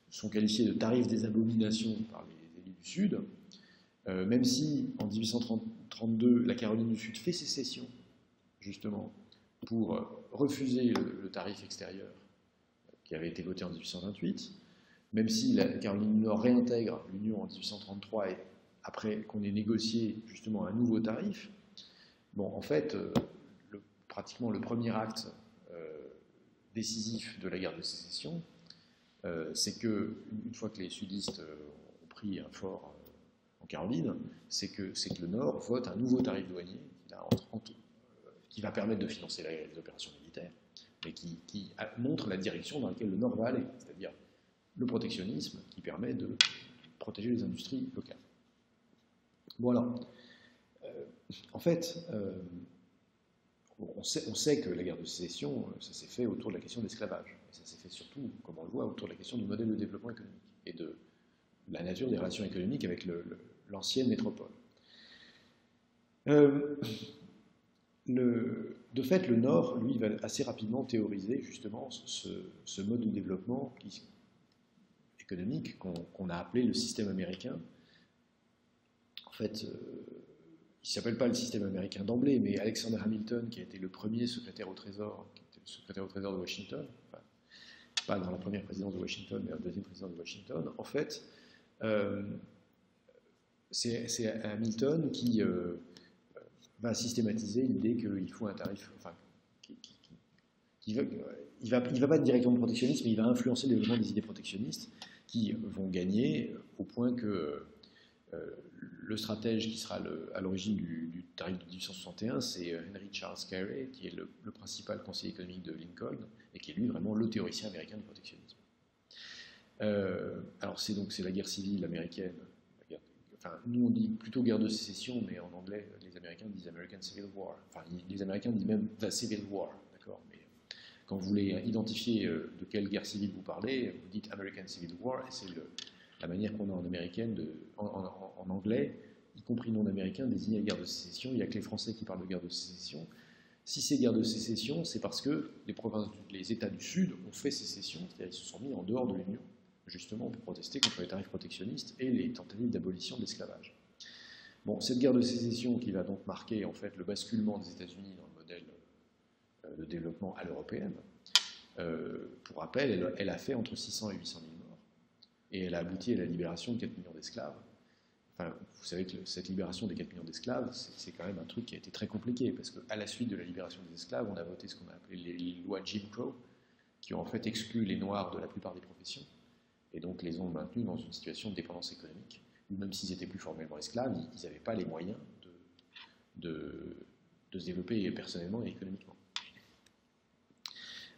sont qualifiés de tarifs des abominations par les élus du Sud, même si en 1832, la Caroline du Sud fait sécession, justement, pour refuser le tarif extérieur qui avait été voté en 1828, même si la Caroline du Nord réintègre l'Union en 1833 et après qu'on ait négocié justement un nouveau tarif. Bon, en fait, pratiquement le premier acte décisif de la guerre de sécession, c'est que, une fois que les sudistes ont pris un fort en Caroline, c'est que le Nord vote un nouveau tarif douanier qui va permettre de financer les opérations militaires, mais qui montre la direction dans laquelle le Nord va aller, c'est-à-dire le protectionnisme qui permet de protéger les industries locales. Voilà. En fait, on sait que la guerre de sécession, ça s'est fait autour de la question de l'esclavage. Et ça s'est fait surtout, comme on le voit, autour de la question du modèle de développement économique et de la nature des relations économiques avec l'ancienne métropole. De fait, le Nord, lui, va assez rapidement théoriser justement ce mode de développement économique qu'on a appelé le système américain. En fait, il ne s'appelle pas le système américain d'emblée, mais Alexander Hamilton, qui a été le premier secrétaire au Trésor, qui était le secrétaire au Trésor de Washington, enfin, pas dans la première présidence de Washington, mais la deuxième présidence de Washington, en fait, c'est Hamilton qui va systématiser l'idée qu'il faut un tarif, enfin, il va pas être directement protectionniste, mais il va influencer le développement des idées protectionnistes qui vont gagner au point que le stratège qui sera à l'origine du tarif de 1861, c'est Henry Charles Carey, qui est le principal conseiller économique de Lincoln, et qui est lui vraiment le théoricien américain du protectionnisme. Alors c'est la guerre civile américaine. Enfin, nous on dit plutôt guerre de sécession, mais en anglais les Américains disent American Civil War. Enfin, les Américains disent même The Civil War, d'accord. Mais quand vous voulez identifier de quelle guerre civile vous parlez, vous dites American Civil War, et c'est la manière qu'on a en américaine, en anglais, y compris non américain, désigner la guerre de sécession. Il n'y a que les Français qui parlent de guerre de sécession. Si c'est guerre de sécession, c'est parce que les États du Sud ont fait sécession, c'est-à-dire ils se sont mis en dehors de l'Union, justement pour protester contre les tarifs protectionnistes et les tentatives d'abolition de l'esclavage. Bon, cette guerre de sécession qui va donc marquer en fait le basculement des États-Unis dans le modèle de développement à l'européenne, pour rappel, elle a fait entre 600 et 800 000 morts, et elle a abouti à la libération de 4 millions d'esclaves. Enfin, vous savez que cette libération des 4 millions d'esclaves, c'est quand même un truc qui a été très compliqué, parce qu'à la suite de la libération des esclaves, on a voté ce qu'on a appelé les lois Jim Crow, qui ont en fait exclu les Noirs de la plupart des professions, et donc les ont maintenus dans une situation de dépendance économique, où même s'ils étaient plus formellement esclaves, ils n'avaient pas les moyens de se développer personnellement et économiquement.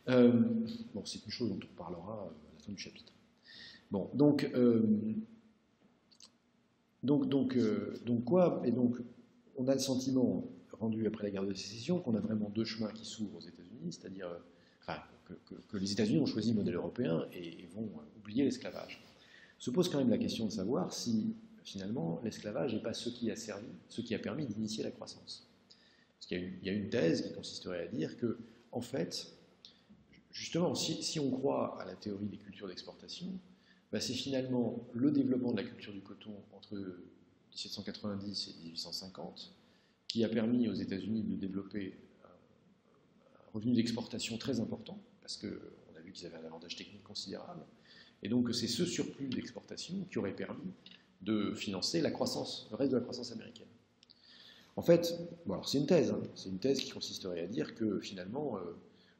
Bon, c'est une chose dont on parlera à la fin du chapitre. Bon, donc quoi? Et donc, on a le sentiment, rendu après la guerre de sécession, qu'on a vraiment deux chemins qui s'ouvrent aux États-Unis, c'est-à-dire que les États-Unis ont choisi le modèle européen et vont oublier l'esclavage. Se pose quand même la question de savoir si, finalement, l'esclavage n'est pas ce qui a permis d'initier la croissance. Parce qu'il y a une thèse qui consisterait à dire que, en fait, justement, si on croit à la théorie des cultures d'exportation, c'est finalement le développement de la culture du coton entre 1790 et 1850 qui a permis aux États-Unis de développer un revenu d'exportation très important, parce qu'on a vu qu'ils avaient un avantage technique considérable, et donc c'est ce surplus d'exportation qui aurait permis de financer la croissance, le reste de la croissance américaine. En fait, bon, alors c'est une thèse, hein, c'est une thèse qui consisterait à dire que finalement,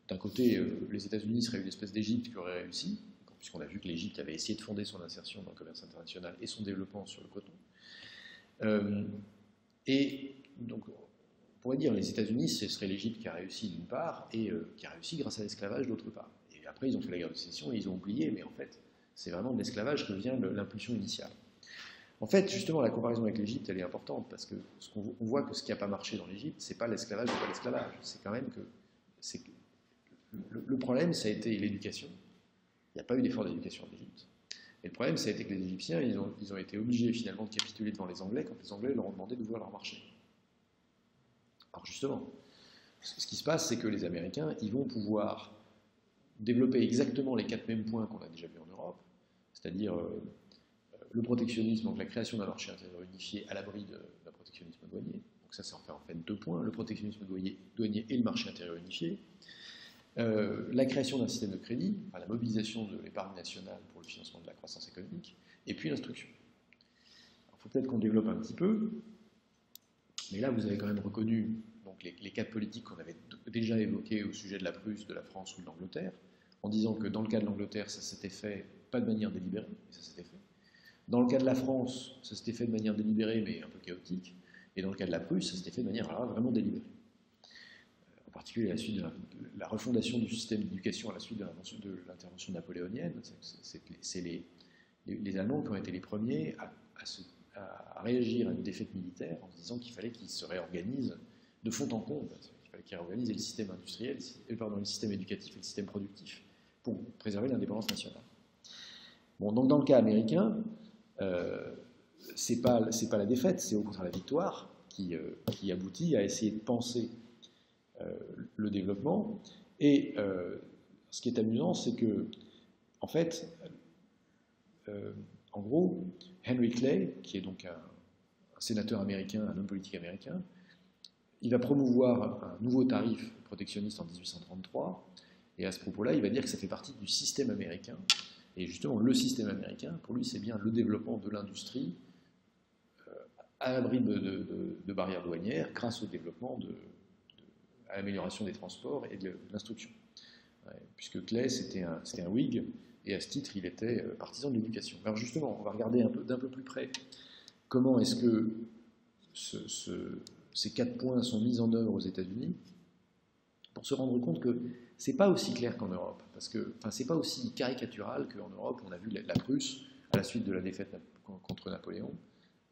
d'un côté, les États-Unis seraient une espèce d'Égypte qui aurait réussi, puisqu'on a vu que l'Égypte avait essayé de fonder son insertion dans le commerce international et son développement sur le coton. Et donc, on pourrait dire les États-Unis, ce serait l'Égypte qui a réussi d'une part, et qui a réussi grâce à l'esclavage d'autre part. Et après, ils ont fait la guerre de sécession et ils ont oublié, mais en fait, c'est vraiment de l'esclavage que vient l'impulsion initiale. En fait, justement, la comparaison avec l'Égypte, elle est importante, parce que on voit que ce qui n'a pas marché dans l'Égypte, c'est pas l'esclavage ou pas l'esclavage. C'est quand même que le problème, ça a été l'éducation. Il n'y a pas eu d'effort d'éducation en Égypte. Et le problème, ça a été que les Égyptiens, ils ont été obligés finalement de capituler devant les Anglais quand les Anglais leur ont demandé d'ouvrir leur marché. Alors justement, ce qui se passe, c'est que les Américains, ils vont pouvoir développer exactement les 4 mêmes points qu'on a déjà vus en Europe, c'est-à-dire le protectionnisme, donc la création d'un marché intérieur unifié à l'abri d'un protectionnisme douanier. Donc ça en fait 2 points, le protectionnisme douanier et le marché intérieur unifié. La création d'un système de crédit, la mobilisation de l'épargne nationale pour le financement de la croissance économique, et puis l'instruction. Il faut peut-être qu'on développe un petit peu, mais là vous avez quand même reconnu donc, les 4 politiques qu'on avait déjà évoquées au sujet de la Prusse, de la France ou de l'Angleterre, en disant que dans le cas de l'Angleterre, ça s'était fait pas de manière délibérée, mais ça s'était fait. Dans le cas de la France, ça s'était fait de manière délibérée, mais un peu chaotique, et dans le cas de la Prusse, ça s'était fait de manière vraiment délibérée. En particulier à la suite de la refondation du système d'éducation à la suite de l'intervention napoléonienne, c'est les Allemands qui ont été les premiers à réagir à une défaite militaire en se disant qu'il fallait qu'ils se réorganisent de fond en comble, il fallait qu'ils réorganisent le système industriel, le système éducatif et le système productif pour préserver l'indépendance nationale. Bon, donc dans le cas américain, c'est pas la défaite, c'est au contraire la victoire qui aboutit à essayer de penser le développement. Et ce qui est amusant, c'est que, en fait, en gros, Henry Clay, qui est donc un sénateur américain, un homme politique américain, il va promouvoir un nouveau tarif protectionniste en 1833, et à ce propos-là, il va dire que ça fait partie du système américain. Et justement, le système américain, pour lui, c'est bien le développement de l'industrie à l'abri de barrières douanières grâce au développement à l'amélioration des transports et de l'instruction. Ouais, puisque Clay, c'était un Whig, et à ce titre, il était partisan de l'éducation. Alors justement, on va regarder d'un peu plus près comment est-ce que ces 4 points sont mis en œuvre aux États-Unis. pour se rendre compte que c'est pas aussi clair qu'en Europe, parce que, enfin, c'est pas aussi caricatural qu'en Europe. On a vu la Prusse, à la suite de la défaite contre Napoléon,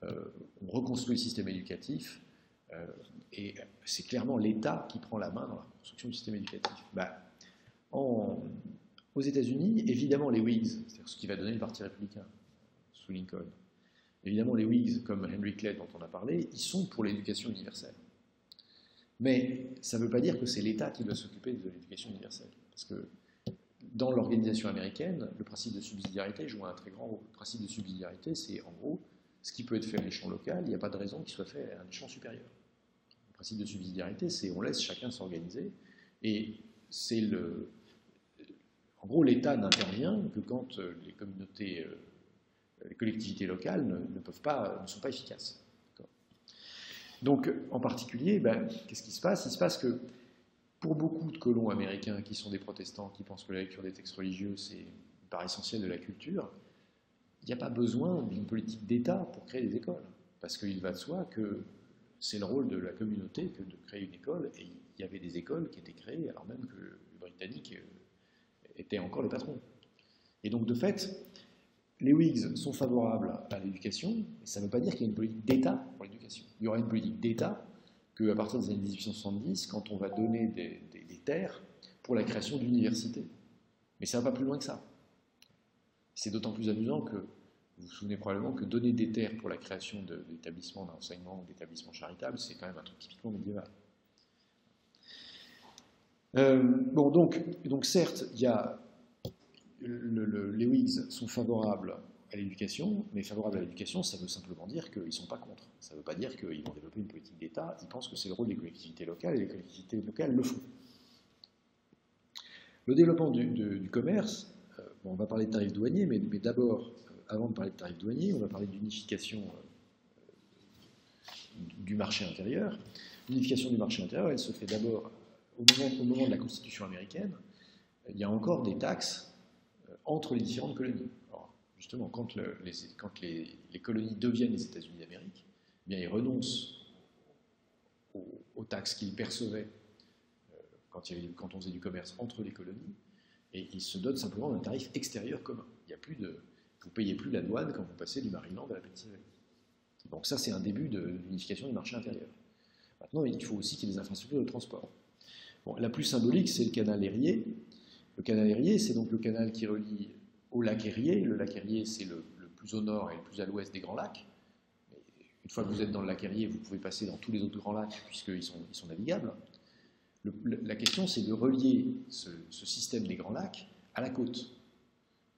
on reconstruit le système éducatif, et c'est clairement l'État qui prend la main dans la construction du système éducatif. Aux États-Unis, évidemment les Whigs, c'est-à-dire ce qui va donner le Parti républicain sous Lincoln, évidemment les Whigs, comme Henry Clay dont on a parlé, ils sont pour l'éducation universelle. Mais ça ne veut pas dire que c'est l'État qui doit s'occuper de l'éducation universelle. Parce que dans l'organisation américaine, le principe de subsidiarité joue un très grand rôle. Le principe de subsidiarité, c'est en gros, ce qui peut être fait à l'échelon local, il n'y a pas de raison qu'il soit fait à un échelon supérieur. Le principe de subsidiarité, c'est on laisse chacun s'organiser, et c'est le... En gros, l'État n'intervient que quand les communautés, les collectivités locales ne sont pas efficaces. Donc, en particulier, qu'est-ce qui se passe? Il se passe que pour beaucoup de colons américains qui sont des protestants, qui pensent que la lecture des textes religieux, c'est une part essentielle de la culture, il n'y a pas besoin d'une politique d'État pour créer des écoles. Parce qu'il va de soi que c'est le rôle de la communauté que de créer une école, et il y avait des écoles qui étaient créées alors même que les Britanniques étaient encore les patrons. Et donc, de fait, les Whigs sont favorables à l'éducation, mais ça ne veut pas dire qu'il y a une politique d'État pour l'éducation. Il y aura une politique d'État qu'à partir des années 1870, quand on va donner des terres pour la création d'universités. Mais ça ne va pas plus loin que ça. C'est d'autant plus amusant que, vous vous souvenez probablement que donner des terres pour la création d'établissements d'enseignement ou d'établissements charitables, c'est quand même un truc typiquement médiéval. Donc certes, il y a les Whigs sont favorables à l'éducation, mais favorables à l'éducation, ça veut simplement dire qu'ils ne sont pas contre. Ça ne veut pas dire qu'ils vont développer une politique d'État, ils pensent que c'est le rôle des collectivités locales, et les collectivités locales le font. Le développement du commerce, on va parler de tarifs douaniers, mais d'abord, avant de parler de tarifs douaniers, on va parler d'unification du marché intérieur. L'unification du marché intérieur, elle se fait d'abord, au moment de la Constitution américaine, il y a encore des taxes entre les différentes colonies. Alors, justement, quand les colonies deviennent les États-Unis d'Amérique, eh bien, ils renoncent aux taxes qu'ils percevaient quand on faisait du commerce entre les colonies, et ils se dotent simplement d'un tarif extérieur commun. Il y a plus de, vous ne payez plus la douane quand vous passez du Maryland à la Pennsylvanie. Donc ça, c'est un début de l'unification du marché intérieur. Maintenant, il faut aussi qu'il y ait des infrastructures de transport. Bon, la plus symbolique, c'est le canal Erie. Le canal Erie, c'est donc le canal qui relie au lac Erie. Le lac Erie, c'est le plus au nord et le plus à l'ouest des grands lacs. Une fois que vous êtes dans le lac Erie, vous pouvez passer dans tous les autres grands lacs, puisqu'ils sont navigables. La question, c'est de relier ce système des grands lacs à la côte.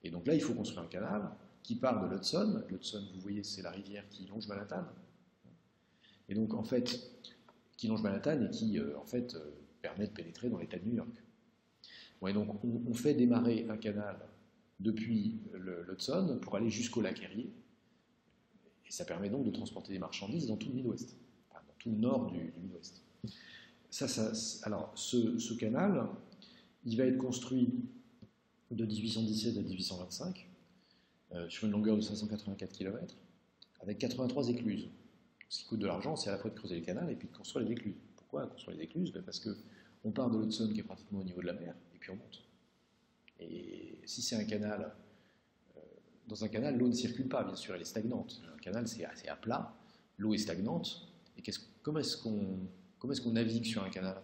Et donc là, il faut construire un canal qui part de l'Hudson. L'Hudson, vous voyez, c'est la rivière qui longe Manhattan. Et donc, en fait, qui longe Manhattan et qui, permet de pénétrer dans l'État de New York. Bon, et donc, on fait démarrer un canal depuis l'Hudson pour aller jusqu'au lac Erie. Et ça permet donc de transporter des marchandises dans tout le Midwest, enfin, dans tout le nord du Midwest. Alors, ce canal, il va être construit de 1817 à 1825, sur une longueur de 584 km, avec 83 écluses. Ce qui coûte de l'argent, c'est à la fois de creuser les canals et puis de construire les écluses. Pourquoi construire les écluses? Parce qu'on part de l'Hudson qui est pratiquement au niveau de la mer, et puis on monte. Et si c'est un canal, dans un canal, l'eau ne circule pas, bien sûr, elle est stagnante. Un canal, c'est assez à plat, l'eau est stagnante, et comment est-ce qu'on navigue sur un canal?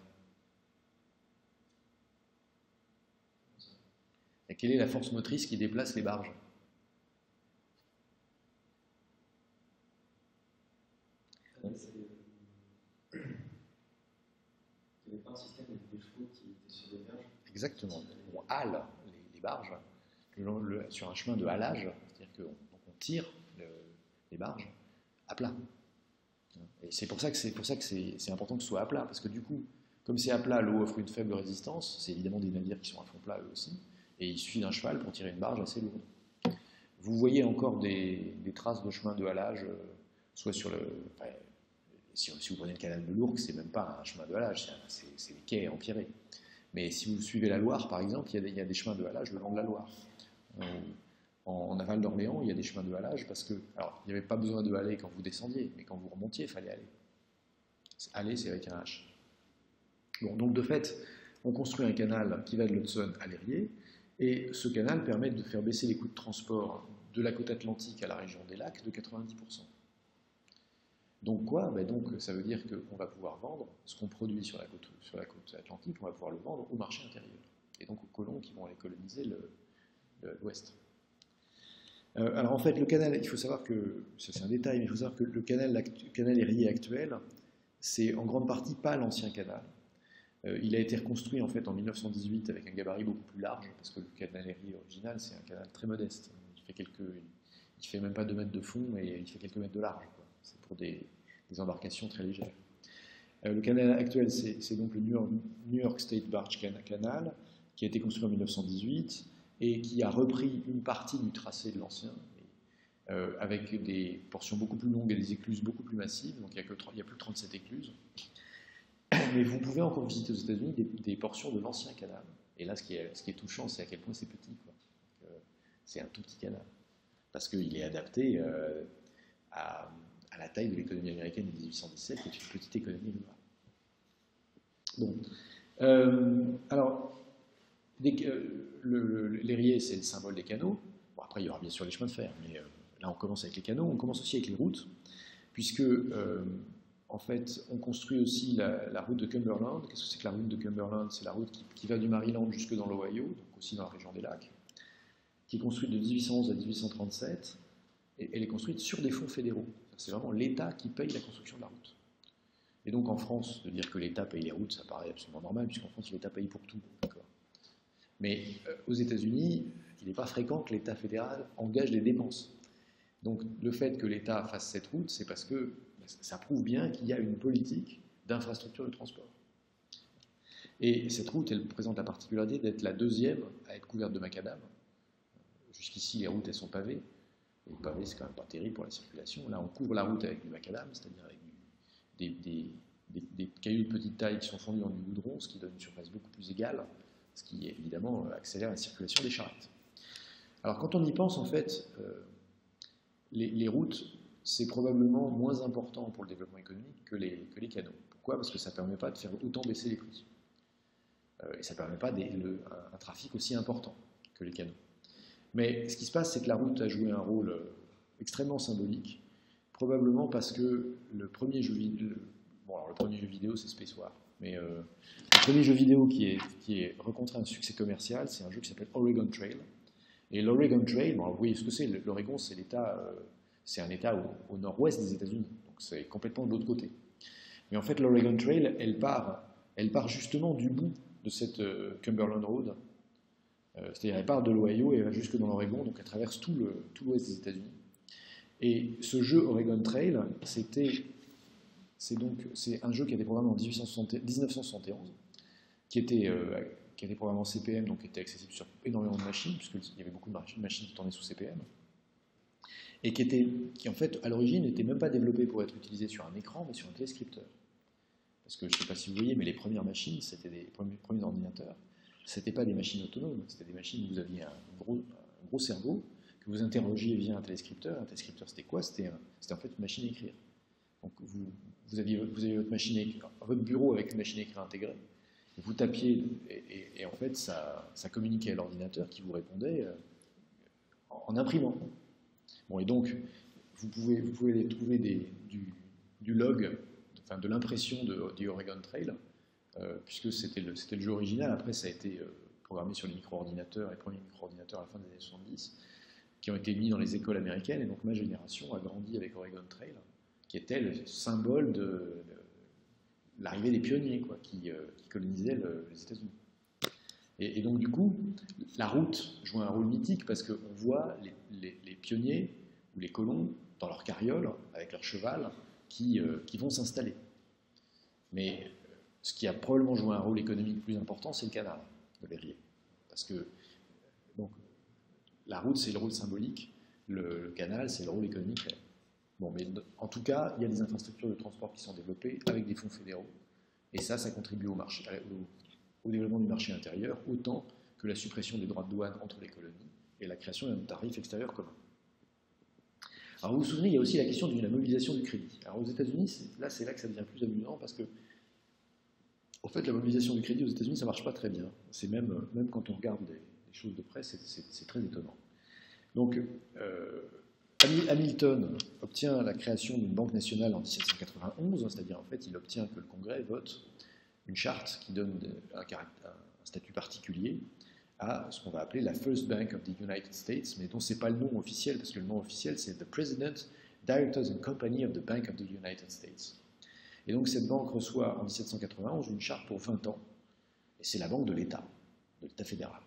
Et quelle est la force motrice qui déplace les barges? Il n'y avait pas un système avec des chevaux qui étaient sur des berges? Exactement. On hale les barges sur un chemin de halage, c'est-à-dire qu'on tire les barges à plat. Et c'est pour ça que c'est important que ce soit à plat, parce que du coup, comme c'est à plat, l'eau offre une faible résistance, c'est évidemment des navires qui sont à fond plat eux aussi, et il suffit d'un cheval pour tirer une barge assez lourde. Vous voyez encore des traces de chemin de halage, soit sur le... Enfin, si vous prenez le canal de l'Ourcq, c'est même pas un chemin de halage, c'est des quais empierrés. Mais si vous suivez la Loire, par exemple, il y a des chemins de halage le long de la Loire. En aval d'Orléans, il y a des chemins de halage parce que, alors, il n'y avait pas besoin de haler quand vous descendiez, mais quand vous remontiez, il fallait haler. Haler, c'est avec un H. Bon, donc de fait, on construit un canal qui va de l'Hudson à l'Erie, et ce canal permet de faire baisser les coûts de transport de la côte atlantique à la région des lacs de 90%. Donc quoi? Donc ça veut dire qu'on va pouvoir vendre ce qu'on produit sur la côte atlantique, on va pouvoir le vendre au marché intérieur, et donc aux colons qui vont aller coloniser l'Ouest. Alors en fait, le canal, il faut savoir que, ça c'est un détail, mais il faut savoir que le canal Erie actuel, c'est en grande partie pas l'ancien canal. Il a été reconstruit en fait en 1918 avec un gabarit beaucoup plus large, parce que le canal Erie original, c'est un canal très modeste. Il fait même pas 2 mètres de fond et il fait quelques mètres de large. C'est pour des embarcations très légères. Le canal actuel, c'est donc le New York State Barge Canal, qui a été construit en 1918 et qui a repris une partie du tracé de l'ancien, avec des portions beaucoup plus longues et des écluses beaucoup plus massives. Donc il n'y a plus que 37 écluses. Mais vous pouvez encore visiter aux États-Unis des portions de l'ancien canal. Et là, ce qui est touchant, c'est à quel point c'est petit. C'est un tout petit canal. Parce qu'il est adapté à la taille de l'économie américaine de 1817, qui est une petite économie globale. Bon. Alors, l'Erie, c'est le symbole des canaux. Bon, après, il y aura bien sûr les chemins de fer, mais là, on commence avec les canaux. On commence aussi avec les routes, puisque, en fait, on construit aussi la route de Cumberland. Qu'est-ce que c'est que la route de Cumberland? C'est la route qui va du Maryland jusque dans l'Ohio, donc aussi dans la région des lacs, qui est construite de 1811 à 1837, et elle est construite sur des fonds fédéraux. C'est vraiment l'État qui paye la construction de la route. Et donc en France, de dire que l'État paye les routes, ça paraît absolument normal, puisqu'en France, l'État paye pour tout. Mais aux États-Unis, il n'est pas fréquent que l'État fédéral engage des dépenses. Donc le fait que l'État fasse cette route, c'est parce que ça prouve bien qu'il y a une politique d'infrastructure de transport. Et cette route, elle présente la particularité d'être la deuxième à être couverte de macadam. Jusqu'ici, les routes, elles sont pavées. Et le pavé, c'est quand même pas terrible pour la circulation. Là, on couvre la route avec du macadam, c'est-à-dire avec des cailloux de petite taille qui sont fondus dans du goudron, ce qui donne une surface beaucoup plus égale, ce qui, évidemment, accélère la circulation des charrettes. Alors, quand on y pense, en fait, les routes, c'est probablement moins important pour le développement économique que les canaux. Pourquoi? Parce que ça ne permet pas de faire autant baisser les prix. Et ça ne permet pas un trafic aussi important que les canaux. Mais ce qui se passe, c'est que la route a joué un rôle extrêmement symbolique, probablement parce que le premier jeu vidéo, c'est Space War, mais le premier jeu vidéo qui est rencontré un succès commercial, c'est un jeu qui s'appelle Oregon Trail. Et l'Oregon Trail, bon, vous voyez ce que c'est, l'Oregon, c'est un État au nord-ouest des États-Unis, donc c'est complètement de l'autre côté. Mais en fait, l'Oregon Trail, elle part justement du bout de cette Cumberland Road. C'est-à-dire elle part de l'Ohio et elle va jusque dans l'Oregon, donc elle traverse tout l'ouest des États-Unis. Et ce jeu Oregon Trail, c'est un jeu qui a été programmé en 1971, qui était programmé en CPM, donc qui était accessible sur énormément de machines, puisqu'il y avait beaucoup de machines qui tournaient sous CPM, et qui en fait, à l'origine, n'était même pas développé pour être utilisé sur un écran, mais sur un téléscripteur. Parce que je ne sais pas si vous voyez, mais les premières machines, c'était des premiers ordinateurs. Ce n'étaient pas des machines autonomes, c'était des machines où vous aviez un gros cerveau que vous interrogiez via un téléscripteur. Un téléscripteur, c'était quoi? C'était en fait une machine à écrire. Donc vous aviez votre bureau avec une machine à écrire intégrée, et vous tapiez, et en fait ça communiquait à l'ordinateur qui vous répondait en imprimant. Bon, et donc vous pouvez trouver du log, enfin de l'impression du Oregon Trail, puisque c'était le jeu original. Après, ça a été programmé sur les micro-ordinateurs, les premiers micro-ordinateurs à la fin des années 70, qui ont été mis dans les écoles américaines, et donc ma génération a grandi avec Oregon Trail, qui était le symbole de l'arrivée des pionniers, qui colonisaient les États-Unis. Et donc, du coup, la route joue un rôle mythique, parce qu'on voit les pionniers, ou les colons, dans leur carriole, avec leur cheval, qui vont s'installer. Mais ce qui a probablement joué un rôle économique plus important, c'est le canal de l'Erie. Parce que donc, la route, c'est le rôle symbolique, le canal, c'est le rôle économique. Bon, mais en tout cas, il y a des infrastructures de transport qui sont développées avec des fonds fédéraux. Et ça contribue au développement du marché intérieur, autant que la suppression des droits de douane entre les colonies et la création d'un tarif extérieur commun. Alors vous vous souvenez, il y a aussi la question de la mobilisation du crédit. Alors aux États-Unis, c'est là que ça devient plus amusant, parce que En fait, la mobilisation du crédit aux États-Unis, ça ne marche pas très bien. C'est même quand on regarde les choses de près, c'est très étonnant. Donc, Hamilton obtient la création d'une banque nationale en 1791, c'est-à-dire en fait, il obtient que le Congrès vote une charte qui donne un statut particulier à ce qu'on va appeler la First Bank of the United States, mais dont ce n'est pas le nom officiel, parce que le nom officiel, c'est The President, Directors and Company of the Bank of the United States. Et donc cette banque reçoit en 1791 une charte pour 20 ans, et c'est la banque de l'État fédéral.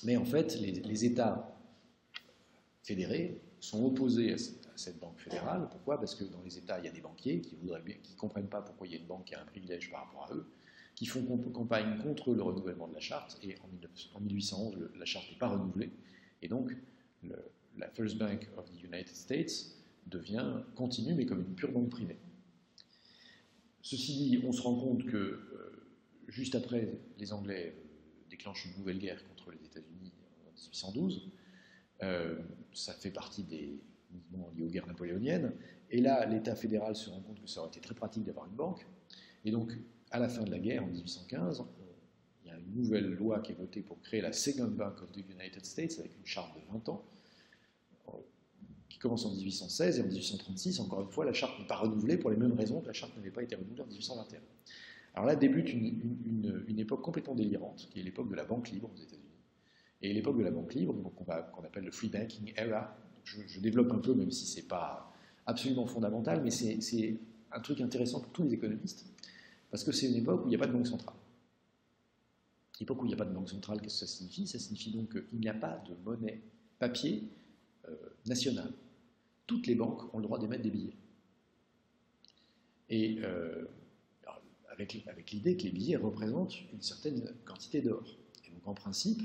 Mais en fait, les États fédérés sont opposés à cette banque fédérale. Pourquoi? Parce que dans les États, il y a des banquiers qui ne comprennent pas pourquoi il y a une banque qui a un privilège par rapport à eux, qui font campagne contre le renouvellement de la charte, et en 1811, la charte n'est pas renouvelée, et donc la First Bank of the United States continue, mais comme une pure banque privée. Ceci dit, on se rend compte que juste après, les Anglais déclenchent une nouvelle guerre contre les États-Unis en 1812. Ça fait partie des mouvements liés aux guerres napoléoniennes. Et là, l'État fédéral se rend compte que ça aurait été très pratique d'avoir une banque. Et donc, à la fin de la guerre, en 1815, il y a une nouvelle loi qui est votée pour créer la Second Bank of the United States avec une charte de 20 ans, qui commence en 1816, et en 1836, encore une fois, la charte n'est pas renouvelée pour les mêmes raisons que la charte n'avait pas été renouvelée en 1821. Alors là débute une époque complètement délirante, qui est l'époque de la banque libre aux États-Unis. Et l'époque de la banque libre, qu'on appelle le Free Banking Era, je développe un peu, même si ce n'est pas absolument fondamental, mais c'est un truc intéressant pour tous les économistes, parce que c'est une époque où il n'y a pas de banque centrale. L'époque où il n'y a pas de banque centrale, qu'est-ce que ça signifie? Ça signifie donc qu'il n'y a pas de monnaie papier nationale. Toutes les banques ont le droit d'émettre des billets. Et avec l'idée que les billets représentent une certaine quantité d'or. Et donc en principe,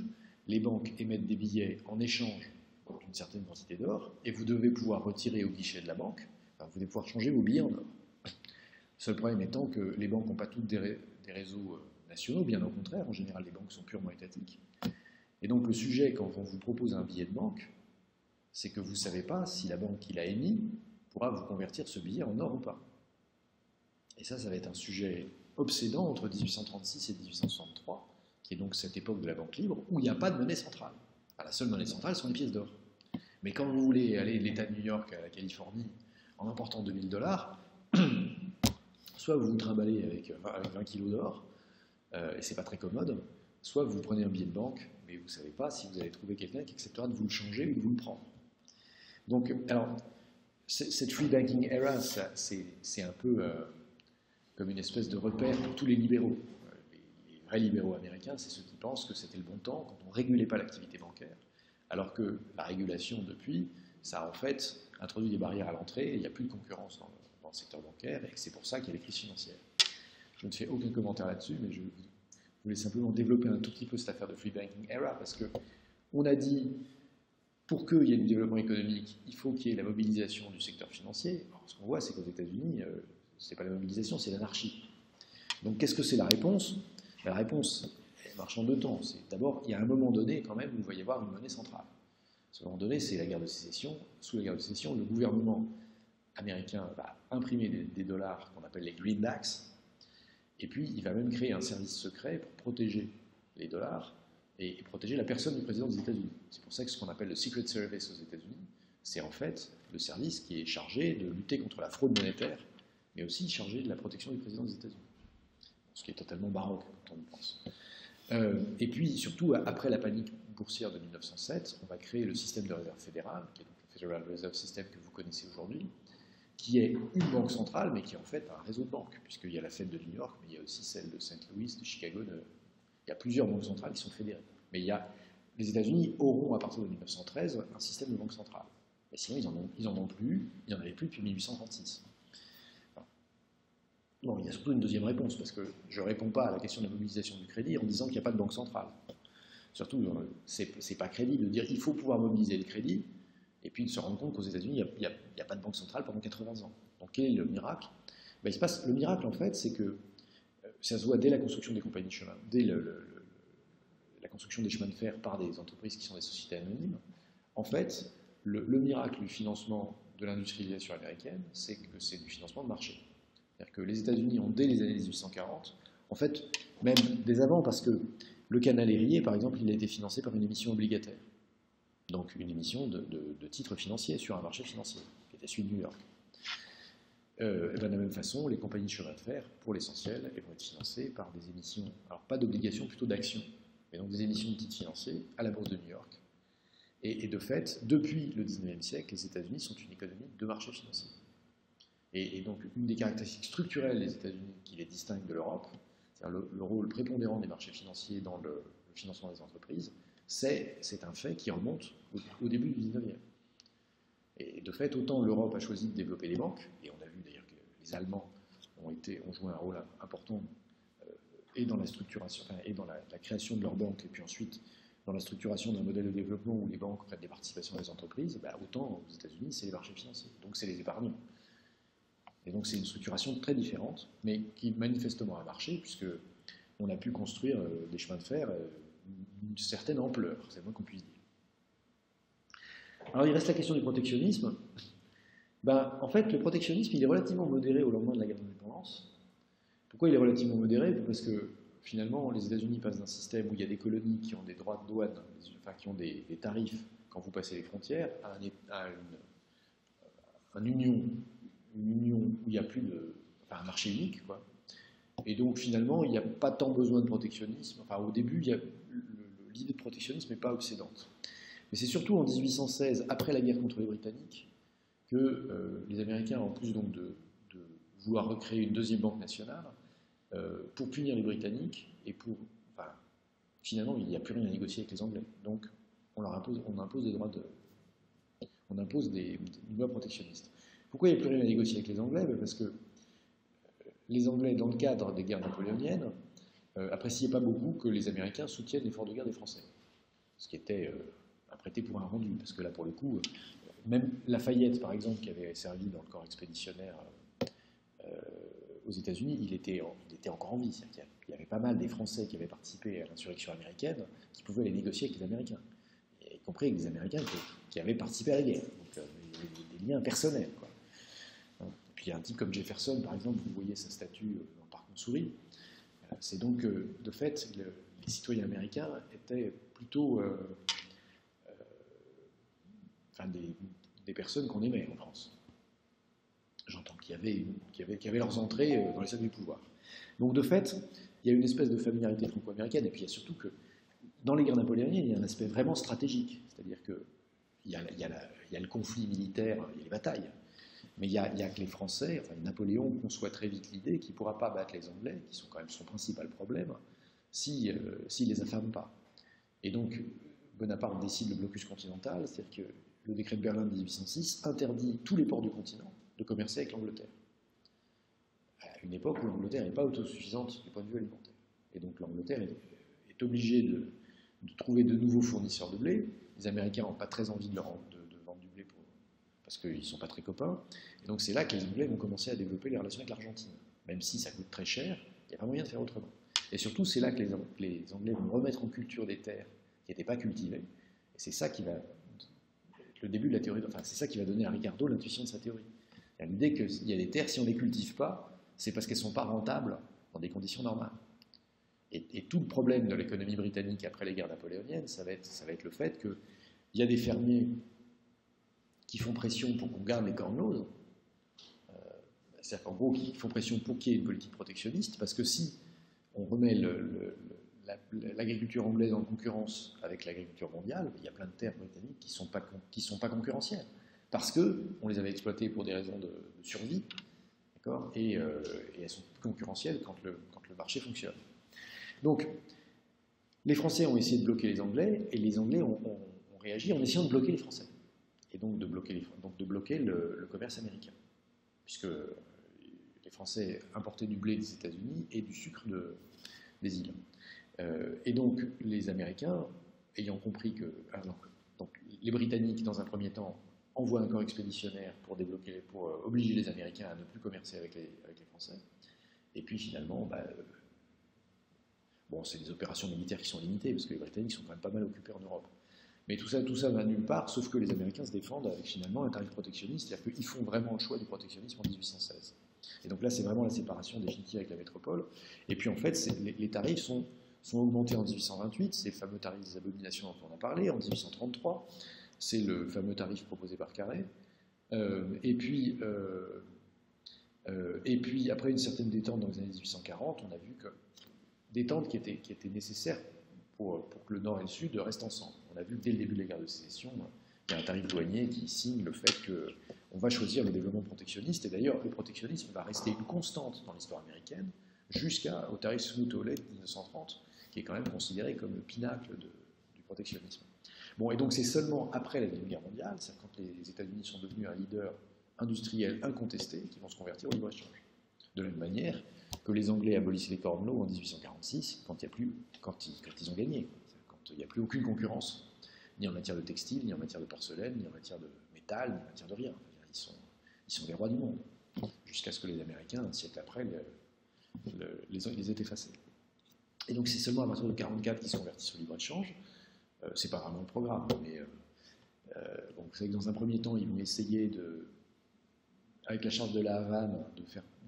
les banques émettent des billets en échange d'une certaine quantité d'or, et vous devez pouvoir retirer au guichet de la banque, vous devez pouvoir changer vos billets en or. Le seul problème étant que les banques n'ont pas toutes des réseaux nationaux, bien au contraire, en général les banques sont purement étatiques. Et donc le sujet, quand on vous propose un billet de banque, c'est que vous ne savez pas si la banque qui l'a émis pourra vous convertir ce billet en or ou pas. Et ça va être un sujet obsédant entre 1836 et 1863, qui est donc cette époque de la banque libre, où il n'y a pas de monnaie centrale. Enfin, la seule monnaie centrale sont les pièces d'or. Mais quand vous voulez aller de l'État de New York à la Californie en important $2000, soit vous vous trimballez avec 20 kilos d'or, et c'est pas très commode, soit vous prenez un billet de banque, mais vous ne savez pas si vous allez trouver quelqu'un qui acceptera de vous le changer ou de vous le prendre. Donc, alors, cette free banking era, c'est un peu comme une espèce de repère pour tous les libéraux. Les vrais libéraux américains, c'est ceux qui pensent que c'était le bon temps quand on ne régulait pas l'activité bancaire, alors que la régulation, depuis, ça a en fait introduit des barrières à l'entrée, et il n'y a plus de concurrence dans le secteur bancaire, et c'est pour ça qu'il y a les crises financières. Je ne fais aucun commentaire là-dessus, mais je voulais simplement développer un tout petit peu cette affaire de free banking era, parce qu'on a dit, pour qu'il y ait du développement économique, il faut qu'il y ait la mobilisation du secteur financier. Alors, ce qu'on voit, c'est qu'aux États-Unis, ce n'est pas la mobilisation, c'est l'anarchie. Donc qu'est-ce que c'est la réponse? La réponse, elle marche en deux temps. D'abord, il y a un moment donné, quand même, où il va y avoir une monnaie centrale. Ce moment donné, c'est la guerre de sécession. Sous la guerre de sécession, le gouvernement américain va imprimer des dollars qu'on appelle les greenbacks, et puis il va même créer un service secret pour protéger les dollars et protéger la personne du président des États-Unis. C'est pour ça que ce qu'on appelle le Secret Service aux États-Unis, c'est en fait le service qui est chargé de lutter contre la fraude monétaire, mais aussi chargé de la protection du président des États-Unis. Ce qui est totalement baroque quand on y pense. Et puis, surtout, après la panique boursière de 1907, on va créer le système de réserve fédérale, qui est donc le Federal Reserve System que vous connaissez aujourd'hui, qui est une banque centrale, mais qui est en fait un réseau de banques, puisqu'il y a la Fed de New York, mais il y a aussi celle de St. Louis, de Chicago. Il y a plusieurs banques centrales qui sont fédérées. Mais les États-Unis auront, à partir de 1913, un système de banque centrale. Mais sinon, ils n'en ont plus, il n'y en avait plus depuis 1836. Non, il y a surtout une deuxième réponse, parce que je ne réponds pas à la question de la mobilisation du crédit en disant qu'il n'y a pas de banque centrale. Surtout, c'est pas crédible de dire qu'il faut pouvoir mobiliser le crédit, et puis de se rendre compte qu'aux États-Unis, il n'y a pas de banque centrale pendant 80 ans. Donc quel est le miracle? Le miracle, en fait, c'est que ça se voit dès la construction des compagnies de chemin, dès la construction des chemins de fer par des entreprises qui sont des sociétés anonymes. En fait, le miracle du financement de l'industrialisation américaine, c'est que c'est du financement de marché. C'est-à-dire que les États-Unis ont, dès les années 1840, en fait, même dès avant, parce que le canal Erie, par exemple, il a été financé par une émission obligataire. Donc une émission de titres financiers sur un marché financier, qui était celui de New York. Et de la même façon, les compagnies de chemin de fer, pour l'essentiel, elles vont être financées par des émissions, alors pas d'obligations, plutôt d'actions, mais donc des émissions de titres financiers à la bourse de New York. Et de fait, depuis le 19e siècle, les États-Unis sont une économie de marché financier. Et donc, une des caractéristiques structurelles des États-Unis qui les distingue de l'Europe, c'est-à-dire le rôle prépondérant des marchés financiers dans le financement des entreprises, c'est un fait qui remonte au début du 19e. Et de fait, autant l'Europe a choisi de développer les banques, et on a vu d'ailleurs que les Allemands ont joué un rôle important et dans la structuration, et dans la création de leurs banques, et puis ensuite dans la structuration d'un modèle de développement où les banques prêtent des participations dans les entreprises, autant aux États-Unis, c'est les marchés financiers, donc c'est les épargnants. Et donc c'est une structuration très différente, mais qui manifestement a marché, puisqu'on a pu construire des chemins de fer d'une certaine ampleur, c'est le moins qu'on puisse dire. Alors il reste la question du protectionnisme. En fait, le protectionnisme, il est relativement modéré au lendemain de la guerre d'indépendance. Pourquoi il est relativement modéré? Parce que finalement, les États-Unis passent d'un système où il y a des colonies qui ont des droits de douane, enfin qui ont des tarifs quand vous passez les frontières, à une union où il n'y a plus un marché unique, quoi. Et donc finalement, il n'y a pas tant besoin de protectionnisme. Enfin, au début, l'idée de protectionnisme n'est pas obsédante. Mais c'est surtout en 1816, après la guerre contre les Britanniques, que les Américains, en plus donc de vouloir recréer une deuxième banque nationale, pour punir les Britanniques, et finalement, il n'y a plus rien à négocier avec les Anglais. Donc, on impose des droits on impose des lois protectionnistes. Pourquoi il n'y a plus rien à négocier avec les Anglais? Parce que les Anglais, dans le cadre des guerres napoléoniennes, appréciaient pas beaucoup que les Américains soutiennent l'effort de guerre des Français. Ce qui était un prêté pour un rendu, parce que là, pour le coup, même Lafayette, par exemple, qui avait servi dans le corps expéditionnaire aux États-Unis, il était encore en vie. C'est-à-dire qu'il y avait pas mal des Français qui avaient participé à l'insurrection américaine qui pouvaient aller négocier avec les Américains, y compris avec des Américains qui avaient participé à la guerre. Donc, des liens personnels, quoi. Et puis il y a un type comme Jefferson, par exemple, vous voyez sa statue dans le parc Montsouris. C'est donc, de fait, les citoyens américains étaient plutôt des personnes qu'on aimait en France. J'entends qui avaient leurs entrées dans les cercles du pouvoir. Donc de fait, il y a une espèce de familiarité franco-américaine, et puis il y a surtout que dans les guerres napoléoniennes, il y a un aspect vraiment stratégique, c'est-à-dire qu'il y a le conflit militaire, il y a les batailles, mais il y a que les Français, Napoléon conçoit très vite l'idée qu'il ne pourra pas battre les Anglais, qui sont quand même son principal problème, s'il les affame pas. Et donc, Bonaparte décide le blocus continental, c'est-à-dire que le décret de Berlin de 1806 interdit tous les ports du continent de commercer avec l'Angleterre. À une époque où l'Angleterre n'est pas autosuffisante du point de vue alimentaire. Et donc l'Angleterre est obligée de trouver de nouveaux fournisseurs de blé. Les Américains n'ont pas très envie de vendre du blé parce qu'ils ne sont pas très copains. Et donc c'est là que les Anglais vont commencer à développer les relations avec l'Argentine. Même si ça coûte très cher, il n'y a pas moyen de faire autrement. Et surtout, c'est là que les Anglais vont remettre en culture des terres qui n'étaient pas cultivées. Et c'est ça qui va être le début de la théorie. C'est ça qui va donner à Ricardo l'intuition de sa théorie. L'idée qu'il y a des terres, si on ne les cultive pas, c'est parce qu'elles ne sont pas rentables dans des conditions normales. Et tout le problème de l'économie britannique après les guerres napoléoniennes, ça va être le fait qu'il y a des fermiers qui font pression pour qu'on garde les cornloses. C'est-à-dire qu'en gros, qui font pression pour qu'il y ait une politique protectionniste, parce que si on remet l'agriculture anglaise en concurrence avec l'agriculture mondiale, il y a plein de terres britanniques qui ne sont pas concurrentielles. Parce qu'on les avait exploitées pour des raisons de survie, d'accord, et elles sont concurrentielles quand le marché fonctionne. Donc, les Français ont essayé de bloquer les Anglais, et les Anglais ont réagi en essayant de bloquer les Français, et donc de bloquer le commerce américain, puisque les Français importaient du blé des États-Unis et du sucre des îles. Et donc, les Américains, ayant compris que... donc, les Britanniques, dans un premier temps, envoie un corps expéditionnaire pour obliger les Américains à ne plus commercer avec les Français. Et puis finalement, c'est des opérations militaires qui sont limitées, parce que les Britanniques sont quand même pas mal occupés en Europe. Mais tout ça va nulle part, sauf que les Américains se défendent avec finalement un tarif protectionniste, c'est-à-dire qu'ils font vraiment le choix du protectionnisme en 1816. Et donc là, c'est vraiment la séparation définitive avec la métropole. Et puis en fait, les tarifs sont augmentés en 1828, ces fameux tarifs des abominations dont on a parlé, en 1833, c'est le fameux tarif proposé par Carré. Et puis, après une certaine détente dans les années 1840, on a vu que détente qui était nécessaire pour que le Nord et le Sud restent ensemble. On a vu que dès le début de la guerre de sécession, il y a un tarif douanier qui signe le fait qu'on va choisir le développement protectionniste. Et d'ailleurs, le protectionnisme va rester une constante dans l'histoire américaine jusqu'au tarif Smoot-Hawley de 1930, qui est quand même considéré comme le pinacle du protectionnisme. Bon, et donc c'est seulement après la Deuxième Guerre mondiale, c'est-à-dire quand les États-Unis sont devenus un leader industriel incontesté, qu'ils vont se convertir au libre-échange. De la même manière que les Anglais abolissaient les Corn Law en 1846, quand ils ont gagné, quand il n'y a plus aucune concurrence, ni en matière de textile, ni en matière de porcelaine, ni en matière de métal, ni en matière de rien. Ils sont les rois du monde, jusqu'à ce que les Américains, un siècle après, les aient effacés. Et donc c'est seulement à partir de 1944 qu'ils se convertissent au libre-échange. C'est pas vraiment le programme, mais bon, vous savez que dans un premier temps, ils vont essayer avec la charte de la Havane,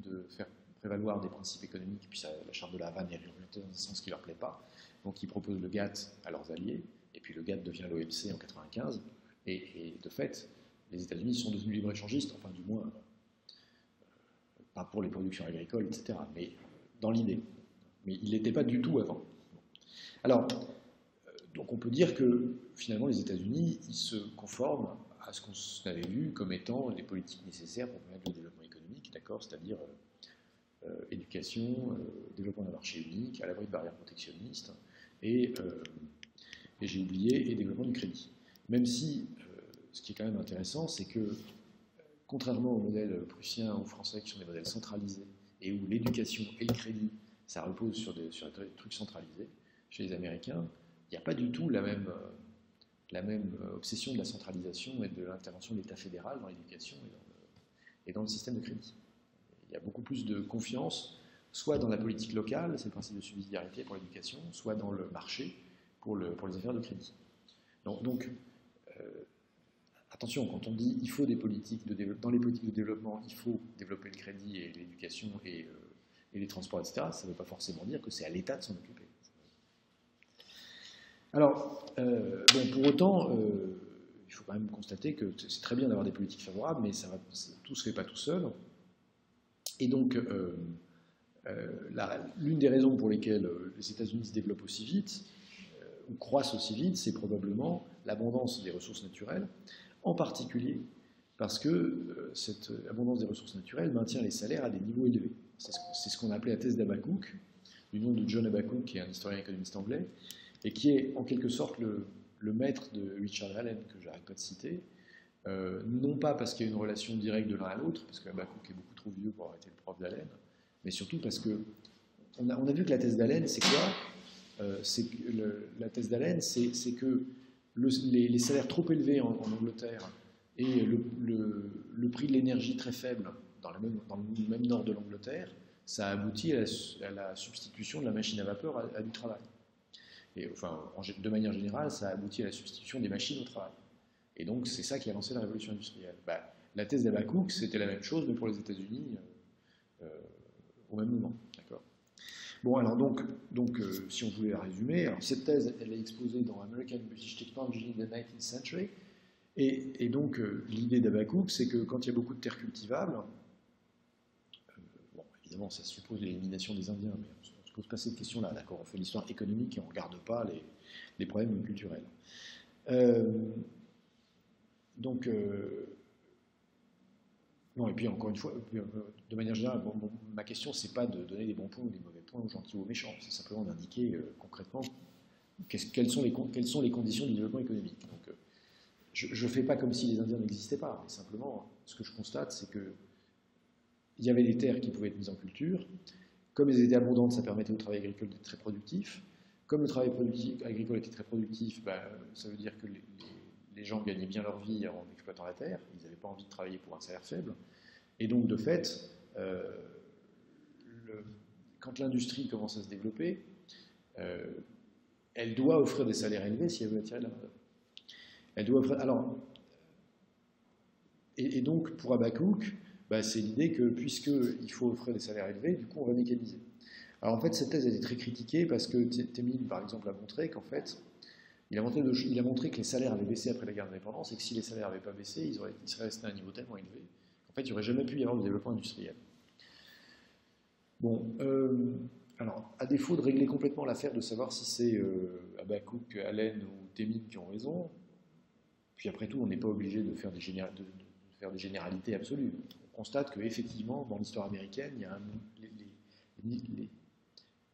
de faire prévaloir des principes économiques, puis la charte de la Havane est orientée dans un sens qui ne leur plaît pas. Donc ils proposent le GATT à leurs alliés, et puis le GATT devient l'OMC en 1995, et de fait, les États-Unis sont devenus libre-échangistes, enfin du moins, pas pour les productions agricoles, etc., mais dans l'idée. Mais il n'était pas du tout avant. Alors, donc on peut dire que finalement les États-Unis, ils se conforment à ce qu'on avait vu comme étant les politiques nécessaires pour permettre le développement économique, d'accord, c'est-à-dire éducation, développement d'un marché unique, à l'abri de barrières protectionnistes, et j'ai oublié, et développement du crédit. Même si, ce qui est quand même intéressant, c'est que, contrairement aux modèles prussiens ou français qui sont des modèles centralisés, et où l'éducation et le crédit, ça repose sur des trucs centralisés, chez les Américains, il n'y a pas du tout la même obsession de la centralisation et de l'intervention de l'État fédéral dans l'éducation et dans le système de crédit. Il y a beaucoup plus de confiance, soit dans la politique locale, c'est le principe de subsidiarité pour l'éducation, soit dans le marché pour les affaires de crédit. Donc attention, quand on dit il faut des politiques dans les politiques de développement, il faut développer le crédit et l'éducation et les transports, etc., ça ne veut pas forcément dire que c'est à l'État de s'en occuper. Alors, bon, pour autant, il faut quand même constater que c'est très bien d'avoir des politiques favorables, mais tout ne se fait pas tout seul. Et donc, l'une des raisons pour lesquelles les États-Unis se développent aussi vite, ou croissent aussi vite, c'est probablement l'abondance des ressources naturelles, en particulier parce que cette abondance des ressources naturelles maintient les salaires à des niveaux élevés. C'est ce qu'on appelait la thèse d'Habakkuk, du nom de John Habakkuk, qui est un historien économiste anglais, et qui est en quelque sorte le maître de Richard Allen, que j'arrête pas de citer, non pas parce qu'il y a une relation directe de l'un à l'autre, parce que Habakkuk est beaucoup trop vieux pour avoir été le prof d'Allen, mais surtout parce que on a vu que la thèse d'Allen, c'est quoi la thèse d'Allen, c'est que les salaires trop élevés en Angleterre et le prix de l'énergie très faible dans le même nord de l'Angleterre, ça aboutit à la substitution de la machine à vapeur à du travail. Et, enfin, de manière générale, ça aboutit à la substitution des machines au travail. Et donc, c'est ça qui a lancé la révolution industrielle. La thèse d'Habakkuk, c'était la même chose, mais pour les États-Unis, au même moment. D'accord. Bon, alors donc si on voulait la résumer, alors cette thèse, elle est exposée dans American British Technology in the 19th Century. Et donc, l'idée d'Habakkuk, c'est que quand il y a beaucoup de terres cultivables, bon, évidemment, ça suppose l'élimination des Indiens, mais on se pose pas cette question-là, d'accord, on fait l'histoire économique et on ne regarde pas les problèmes culturels. Non, et puis encore une fois, de manière générale, ma question, c'est pas de donner des bons points ou des mauvais points aux gentils ou aux méchants, c'est simplement d'indiquer concrètement quelles sont les conditions du développement économique. Donc, je ne fais pas comme si les Indiens n'existaient pas, mais simplement, ce que je constate, c'est qu'il y avait des terres qui pouvaient être mises en culture. Comme elles étaient abondantes, ça permettait au travail agricole d'être très productif. Comme le travail agricole était très productif, ça veut dire que les gens gagnaient bien leur vie en exploitant la terre. Ils n'avaient pas envie de travailler pour un salaire faible. Et donc, de fait, quand l'industrie commence à se développer, elle doit offrir des salaires élevés si elle veut attirer de la main-d'œuvre. Elle doit offrir. Alors, et donc, pour Habakkuk, bah, c'est l'idée que puisqu'il faut offrir des salaires élevés, du coup on va mécaniser. Alors en fait cette thèse a été très critiquée parce que Temmin par exemple a montré qu'en fait, il a montré que les salaires avaient baissé après la guerre d'indépendance et que si les salaires n'avaient pas baissé, ils seraient restés à un niveau tellement élevé qu'en fait il n'y aurait jamais pu y avoir de développement industriel. Bon, alors à défaut de régler complètement l'affaire de savoir si c'est Habakkuk, Allen ou Temmin qui ont raison, puis après tout on n'est pas obligé de faire des généralités absolues. On constate qu'effectivement dans l'histoire américaine, il y a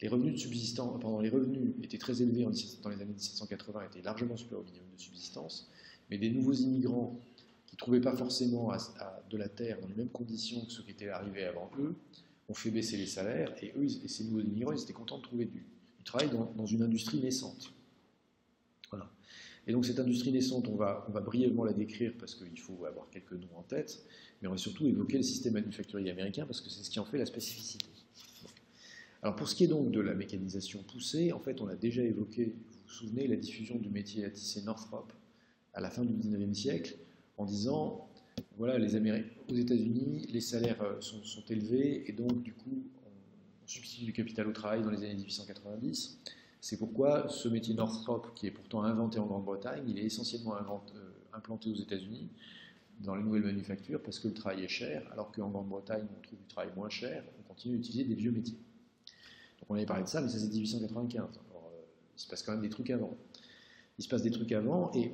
les revenus de subsistance, pardon, les revenus étaient très élevés dans les années 1780, étaient largement supérieurs au minimum de subsistance, mais des nouveaux immigrants qui ne trouvaient pas forcément de la terre dans les mêmes conditions que ceux qui étaient arrivés avant eux, ont fait baisser les salaires, et ces nouveaux immigrants, ils étaient contents de trouver du travail dans une industrie naissante. Voilà. Et donc cette industrie naissante, on va brièvement la décrire parce qu'il faut avoir quelques noms en tête, mais on va surtout évoquer le système manufacturier américain parce que c'est ce qui en fait la spécificité. Alors pour ce qui est donc de la mécanisation poussée, en fait on a déjà évoqué, vous vous souvenez, la diffusion du métier à tisser Northrop à la fin du 19e siècle, en disant, voilà, aux États-Unis, les salaires sont élevés, et donc du coup on substitue du capital au travail dans les années 1890. C'est pourquoi ce métier Northrop, qui est pourtant inventé en Grande-Bretagne, il est essentiellement implanté aux États-Unis, dans les nouvelles manufactures, parce que le travail est cher, alors qu'en Grande-Bretagne on trouve du travail moins cher, on continue à utiliser des vieux métiers. Donc on avait parlé de ça, mais ça c'est 1895. Alors, il se passe quand même des trucs avant. Il se passe des trucs avant, et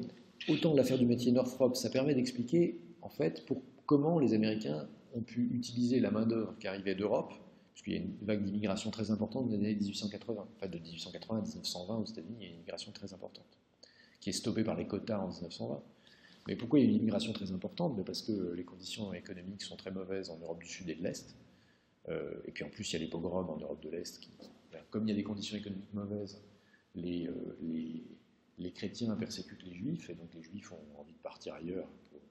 autant l'affaire du métier Northrop, ça permet d'expliquer, en fait, comment les Américains ont pu utiliser la main-d'œuvre qui arrivait d'Europe, puisqu'il y a une vague d'immigration très importante dans les années 1880. Enfin, de 1880 à 1920 aux États-Unis, il y a une immigration très importante, qui est stoppée par les quotas en 1920. Mais pourquoi il y a une immigration très importante? Parce que les conditions économiques sont très mauvaises en Europe du Sud et de l'Est. Et puis en plus, il y a les pogroms en Europe de l'Est. Comme il y a des conditions économiques mauvaises, les chrétiens persécutent les juifs, et donc les juifs ont envie de partir ailleurs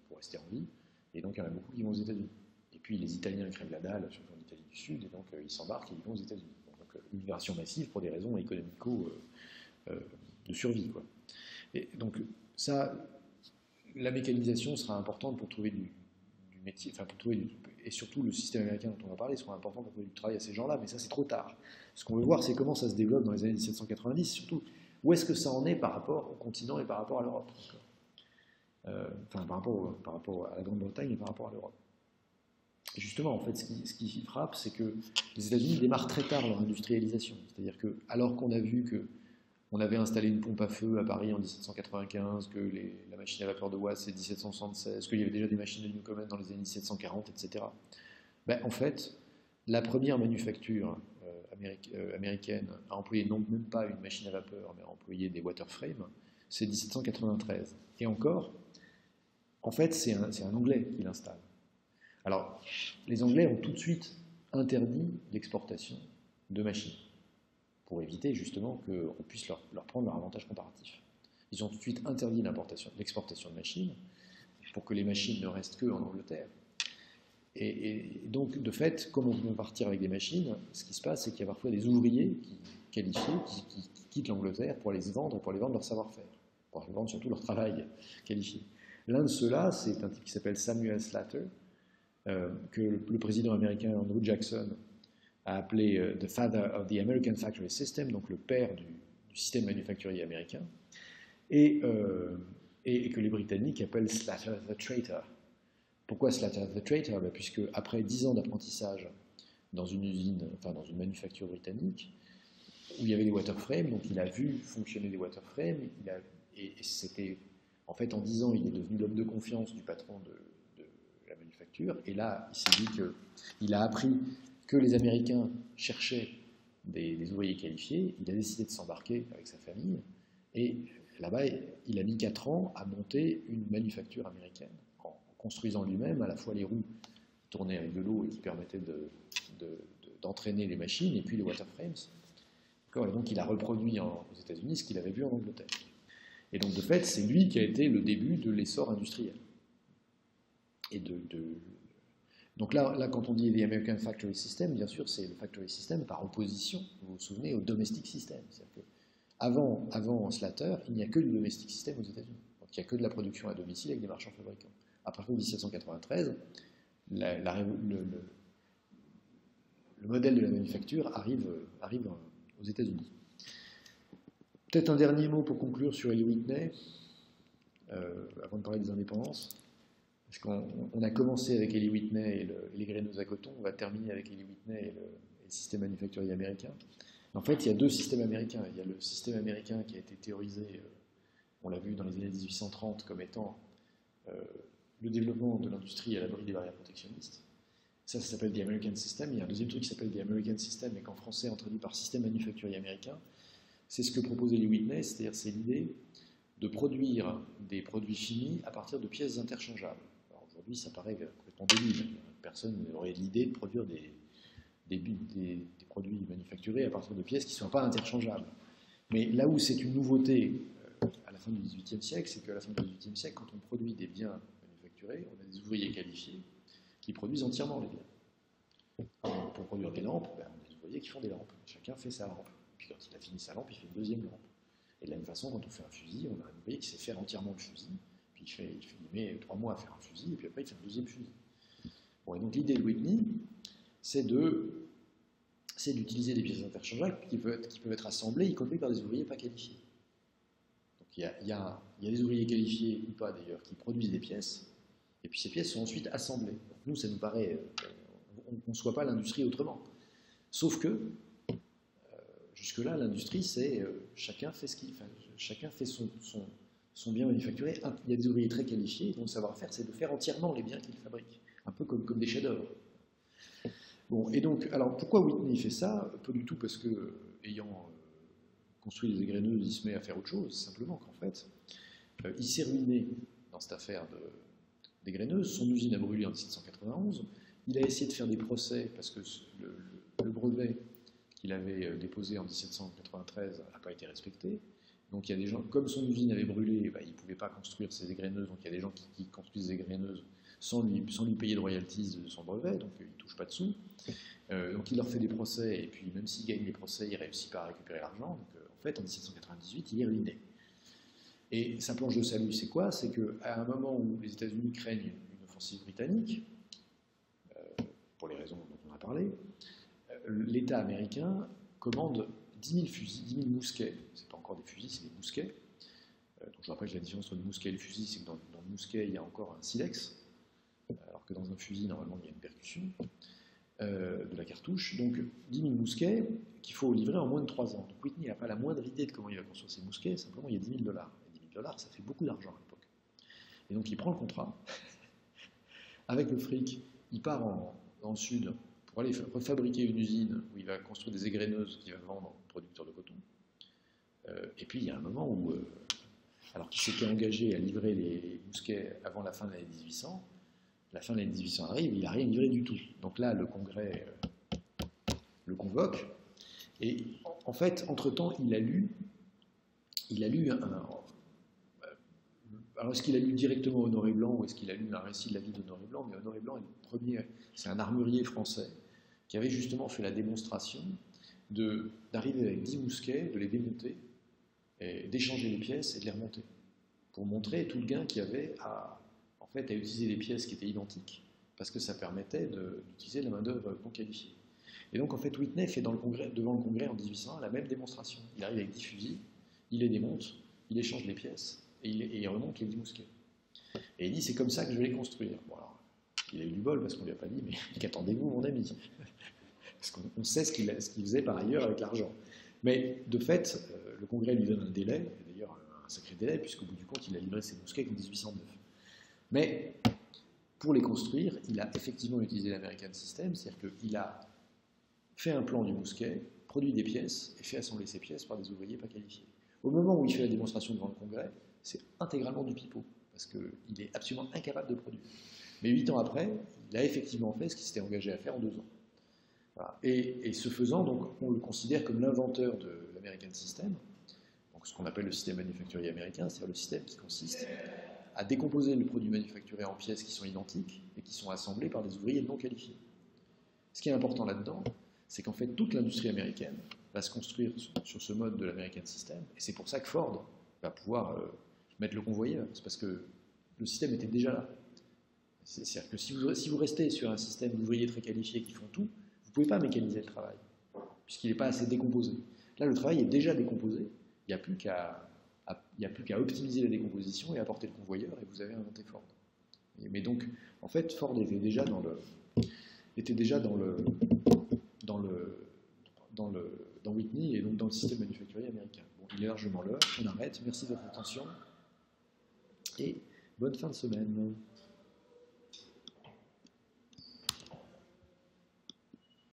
pour rester en vie. Et donc il y en a beaucoup qui vont aux États-Unis. Et puis les Italiens crèvent la dalle, surtout en Italie du Sud, et donc ils s'embarquent et ils vont aux États-Unis. Donc immigration massive pour des raisons économico de survie, quoi. Et donc ça, la mécanisation sera importante pour trouver du métier, enfin pour trouver et surtout le système américain dont on va parler sera important pour trouver du travail à ces gens-là, mais ça c'est trop tard. Ce qu'on veut voir, c'est comment ça se développe dans les années 1790, surtout où est-ce que ça en est par rapport au continent et par rapport à l'Europe. Enfin par rapport à la Grande-Bretagne et par rapport à l'Europe. Justement, en fait, ce qui frappe, c'est que les États-Unis démarrent très tard leur industrialisation. C'est-à-dire que, alors qu'on a vu qu'on avait installé une pompe à feu à Paris en 1795, que la machine à vapeur de Watt c'est 1776, qu'il y avait déjà des machines de Newcomen dans les années 1740, etc. Ben, en fait, la première manufacture américaine a employé même pas une machine à vapeur, mais a employé des water frames, c'est 1793. Et encore, en fait, c'est un Anglais qui l'installe. Alors, les Anglais ont tout de suite interdit l'exportation de machines, pour éviter justement qu'on puisse leur prendre leur avantage comparatif. Ils ont tout de suite interdit l'exportation de machines, pour que les machines ne restent qu'en Angleterre. Et donc, de fait, comme on peut partir avec des machines, ce qui se passe, c'est qu'il y a parfois des ouvriers qualifiés qui quittent l'Angleterre pour les vendre et pour les vendre leur savoir-faire, pour les vendre surtout leur travail qualifié. L'un de ceux-là, c'est un type qui s'appelle Samuel Slater, que le président américain Andrew Jackson a appelé The Father of the American Factory System, donc le père du système manufacturier américain, et que les Britanniques appellent Slater the Traitor. Pourquoi Slater the Traitor? Puisque après 10 ans d'apprentissage dans une usine, enfin dans une manufacture britannique, où il y avait des waterframes, donc il a vu fonctionner des waterframes, et c'était, en fait, en 10 ans, il est devenu l'homme de confiance du patron de la manufacture, et là, il s'est dit qu'il a appris que les Américains cherchaient des ouvriers qualifiés, il a décidé de s'embarquer avec sa famille, et là-bas, il a mis 4 ans à monter une manufacture américaine, en construisant lui-même à la fois les roues qui tournaient avec de l'eau et qui permettaient d'entraîner les machines, et puis les waterframes. Et donc il a reproduit aux États-Unis ce qu'il avait vu en Angleterre. Et donc de fait, c'est lui qui a été le début de l'essor industriel. Et donc là, quand on dit the American Factory System, bien sûr, c'est le Factory System par opposition, vous vous souvenez, au Domestic System. C'est-à-dire qu'avant Slater, il n'y a que du Domestic System aux États-Unis. Donc il n'y a que de la production à domicile avec des marchands fabricants. À partir de 1793, le modèle de la manufacture arrive aux États-Unis. Peut-être un dernier mot pour conclure sur Eli Whitney, avant de parler des indépendances. Parce qu'on a commencé avec Eli Whitney et les graineuses à coton, on va terminer avec Eli Whitney et le système manufacturier américain. En fait, il y a deux systèmes américains. Il y a le système américain qui a été théorisé, on l'a vu dans les années 1830, comme étant le développement de l'industrie à l'abri des barrières protectionnistes. Ça s'appelle The American System. Il y a un deuxième truc qui s'appelle The American System, et qu'en français on traduit par système manufacturier américain. C'est ce que propose Eli Whitney, c'est-à-dire c'est l'idée de produire des produits finis à partir de pièces interchangeables. Alors aujourd'hui, ça paraît complètement débile. Personne n'aurait l'idée de produire des produits manufacturés à partir de pièces qui ne sont pas interchangeables. Mais là où c'est une nouveauté à la fin du XVIIIe siècle, c'est qu'à la fin du XVIIIe siècle, quand on produit des biens manufacturés, on a des ouvriers qualifiés qui produisent entièrement les biens. Alors, pour produire des lampes, on a des ouvriers qui font des lampes. Chacun fait sa lampe. Puis quand il a fini sa lampe, il fait une deuxième lampe. Et de la même façon, quand on fait un fusil, on a un ouvrier qui sait faire entièrement le fusil. Puis il met 3 mois à faire un fusil, et puis après il fait un deuxième fusil. Bon, et donc l'idée de Whitney, c'est d'utiliser des pièces interchangeables qui peuvent être assemblées, y compris par des ouvriers pas qualifiés. Donc il y a des ouvriers qualifiés, ou pas d'ailleurs, qui produisent des pièces, et puis ces pièces sont ensuite assemblées. Donc nous, ça nous paraît... on ne conçoit pas l'industrie autrement. Sauf que, jusque-là, l'industrie, c'est chacun fait son bien manufacturé. Il y a des ouvriers très qualifiés, dont le savoir-faire, c'est de faire entièrement les biens qu'ils fabriquent, un peu comme des chefs-d'œuvre. Bon, et donc, alors pourquoi Whitney fait ça? Pas du tout parce que, ayant construit des égreneuses, il se met à faire autre chose, simplement qu'en fait, il s'est ruiné dans cette affaire d'égreneuses. Son usine a brûlé en 1791. Il a essayé de faire des procès parce que le brevet qu'il avait déposé en 1793 n'a pas été respecté. Donc il y a des gens, comme son usine avait brûlé, il ne pouvait pas construire ses égreneuses, donc il y a des gens qui construisent des égreneuses sans lui payer de royalties de son brevet, donc il ne touche pas de sous. Donc il leur fait des procès, et puis même s'il gagne les procès, il ne réussit pas à récupérer l'argent. Donc en fait, en 1798, il est ruiné. Et sa planche de salut, c'est quoi? C'est qu'à un moment où les États-Unis craignent une offensive britannique, pour les raisons dont on a parlé, l'État américain commande 10 000 fusils, 10 000 mousquets. Ce n'est pas encore des fusils, c'est des mousquets. Donc je rappelle que la différence entre le mousquet et le fusil, c'est que dans le mousquet, il y a encore un silex, alors que dans un fusil, normalement, il y a une percussion de la cartouche. Donc 10 000 mousquets qu'il faut livrer en moins de 3 ans. Donc Whitney n'a pas la moindre idée de comment il va construire ces mousquets, simplement il y a 10 000 $. Et 10 000 $, ça fait beaucoup d'argent à l'époque. Et donc il prend le contrat. Avec le fric, il part dans le sud pour aller refabriquer une usine où il va construire des égreneuses qu'il va vendre aux producteurs de coton. Et puis il y a un moment où, alors qu'il s'était engagé à livrer les mousquets avant la fin de l'année 1800, la fin de l'année 1800 arrive, il n'a rien livré du tout. Donc là, le Congrès le convoque, et en fait, entre-temps, il a lu alors est-ce qu'il a lu directement Honoré Blanc, ou est-ce qu'il a lu un récit de la vie d'Honoré Blanc? Mais Honoré Blanc est le premier, c'est un armurier français, qui avait justement fait la démonstration d'arriver avec 10 mousquets, de les démonter, d'échanger les pièces et de les remonter, pour montrer tout le gain qu'il y avait à utiliser des pièces qui étaient identiques, parce que ça permettait d'utiliser de la main-d'œuvre non qualifiée. Et donc en fait, Whitney fait devant le Congrès en 1800 la même démonstration. Il arrive avec 10 fusils, il les démonte, il échange les pièces, et il remonte les 10 mousquets. Et il dit, c'est comme ça que je vais les construire. Bon, alors, il a eu du bol, parce qu'on ne lui a pas dit, mais qu'attendez-vous, mon ami? Parce qu'on sait ce qu'il faisait par ailleurs avec l'argent. Mais de fait, le Congrès lui donne un délai, et d'ailleurs un sacré délai, puisqu'au bout du compte, il a livré ses mousquets en 1809. Mais pour les construire, il a effectivement utilisé l'American System, c'est-à-dire qu'il a fait un plan du mousquet, produit des pièces et fait assembler ces pièces par des ouvriers pas qualifiés. Au moment où il fait la démonstration devant le Congrès, c'est intégralement du pipeau, parce qu'il est absolument incapable de produire. Mais 8 ans après, il a effectivement fait ce qu'il s'était engagé à faire en 2 ans. Voilà. Et ce faisant, donc, on le considère comme l'inventeur de l'American System, donc ce qu'on appelle le système manufacturier américain, c'est-à-dire le système qui consiste à décomposer le produit manufacturé en pièces qui sont identiques et qui sont assemblées par des ouvriers non qualifiés. Ce qui est important là-dedans, c'est qu'en fait, toute l'industrie américaine va se construire sur ce mode de l'American System, et c'est pour ça que Ford va pouvoir mettre le convoyeur. C'est parce que le système était déjà là. C'est-à-dire que si vous restez sur un système d'ouvriers très qualifiés qui font tout, vous ne pouvez pas mécaniser le travail, puisqu'il n'est pas assez décomposé. Là, le travail est déjà décomposé, il n'y a plus qu'à optimiser la décomposition et apporter le convoyeur, et vous avez inventé Ford. Mais donc, en fait, Ford était déjà dans Whitney et donc dans le système manufacturier américain. Bon, il est largement l'heure, on arrête. Merci de votre attention et bonne fin de semaine.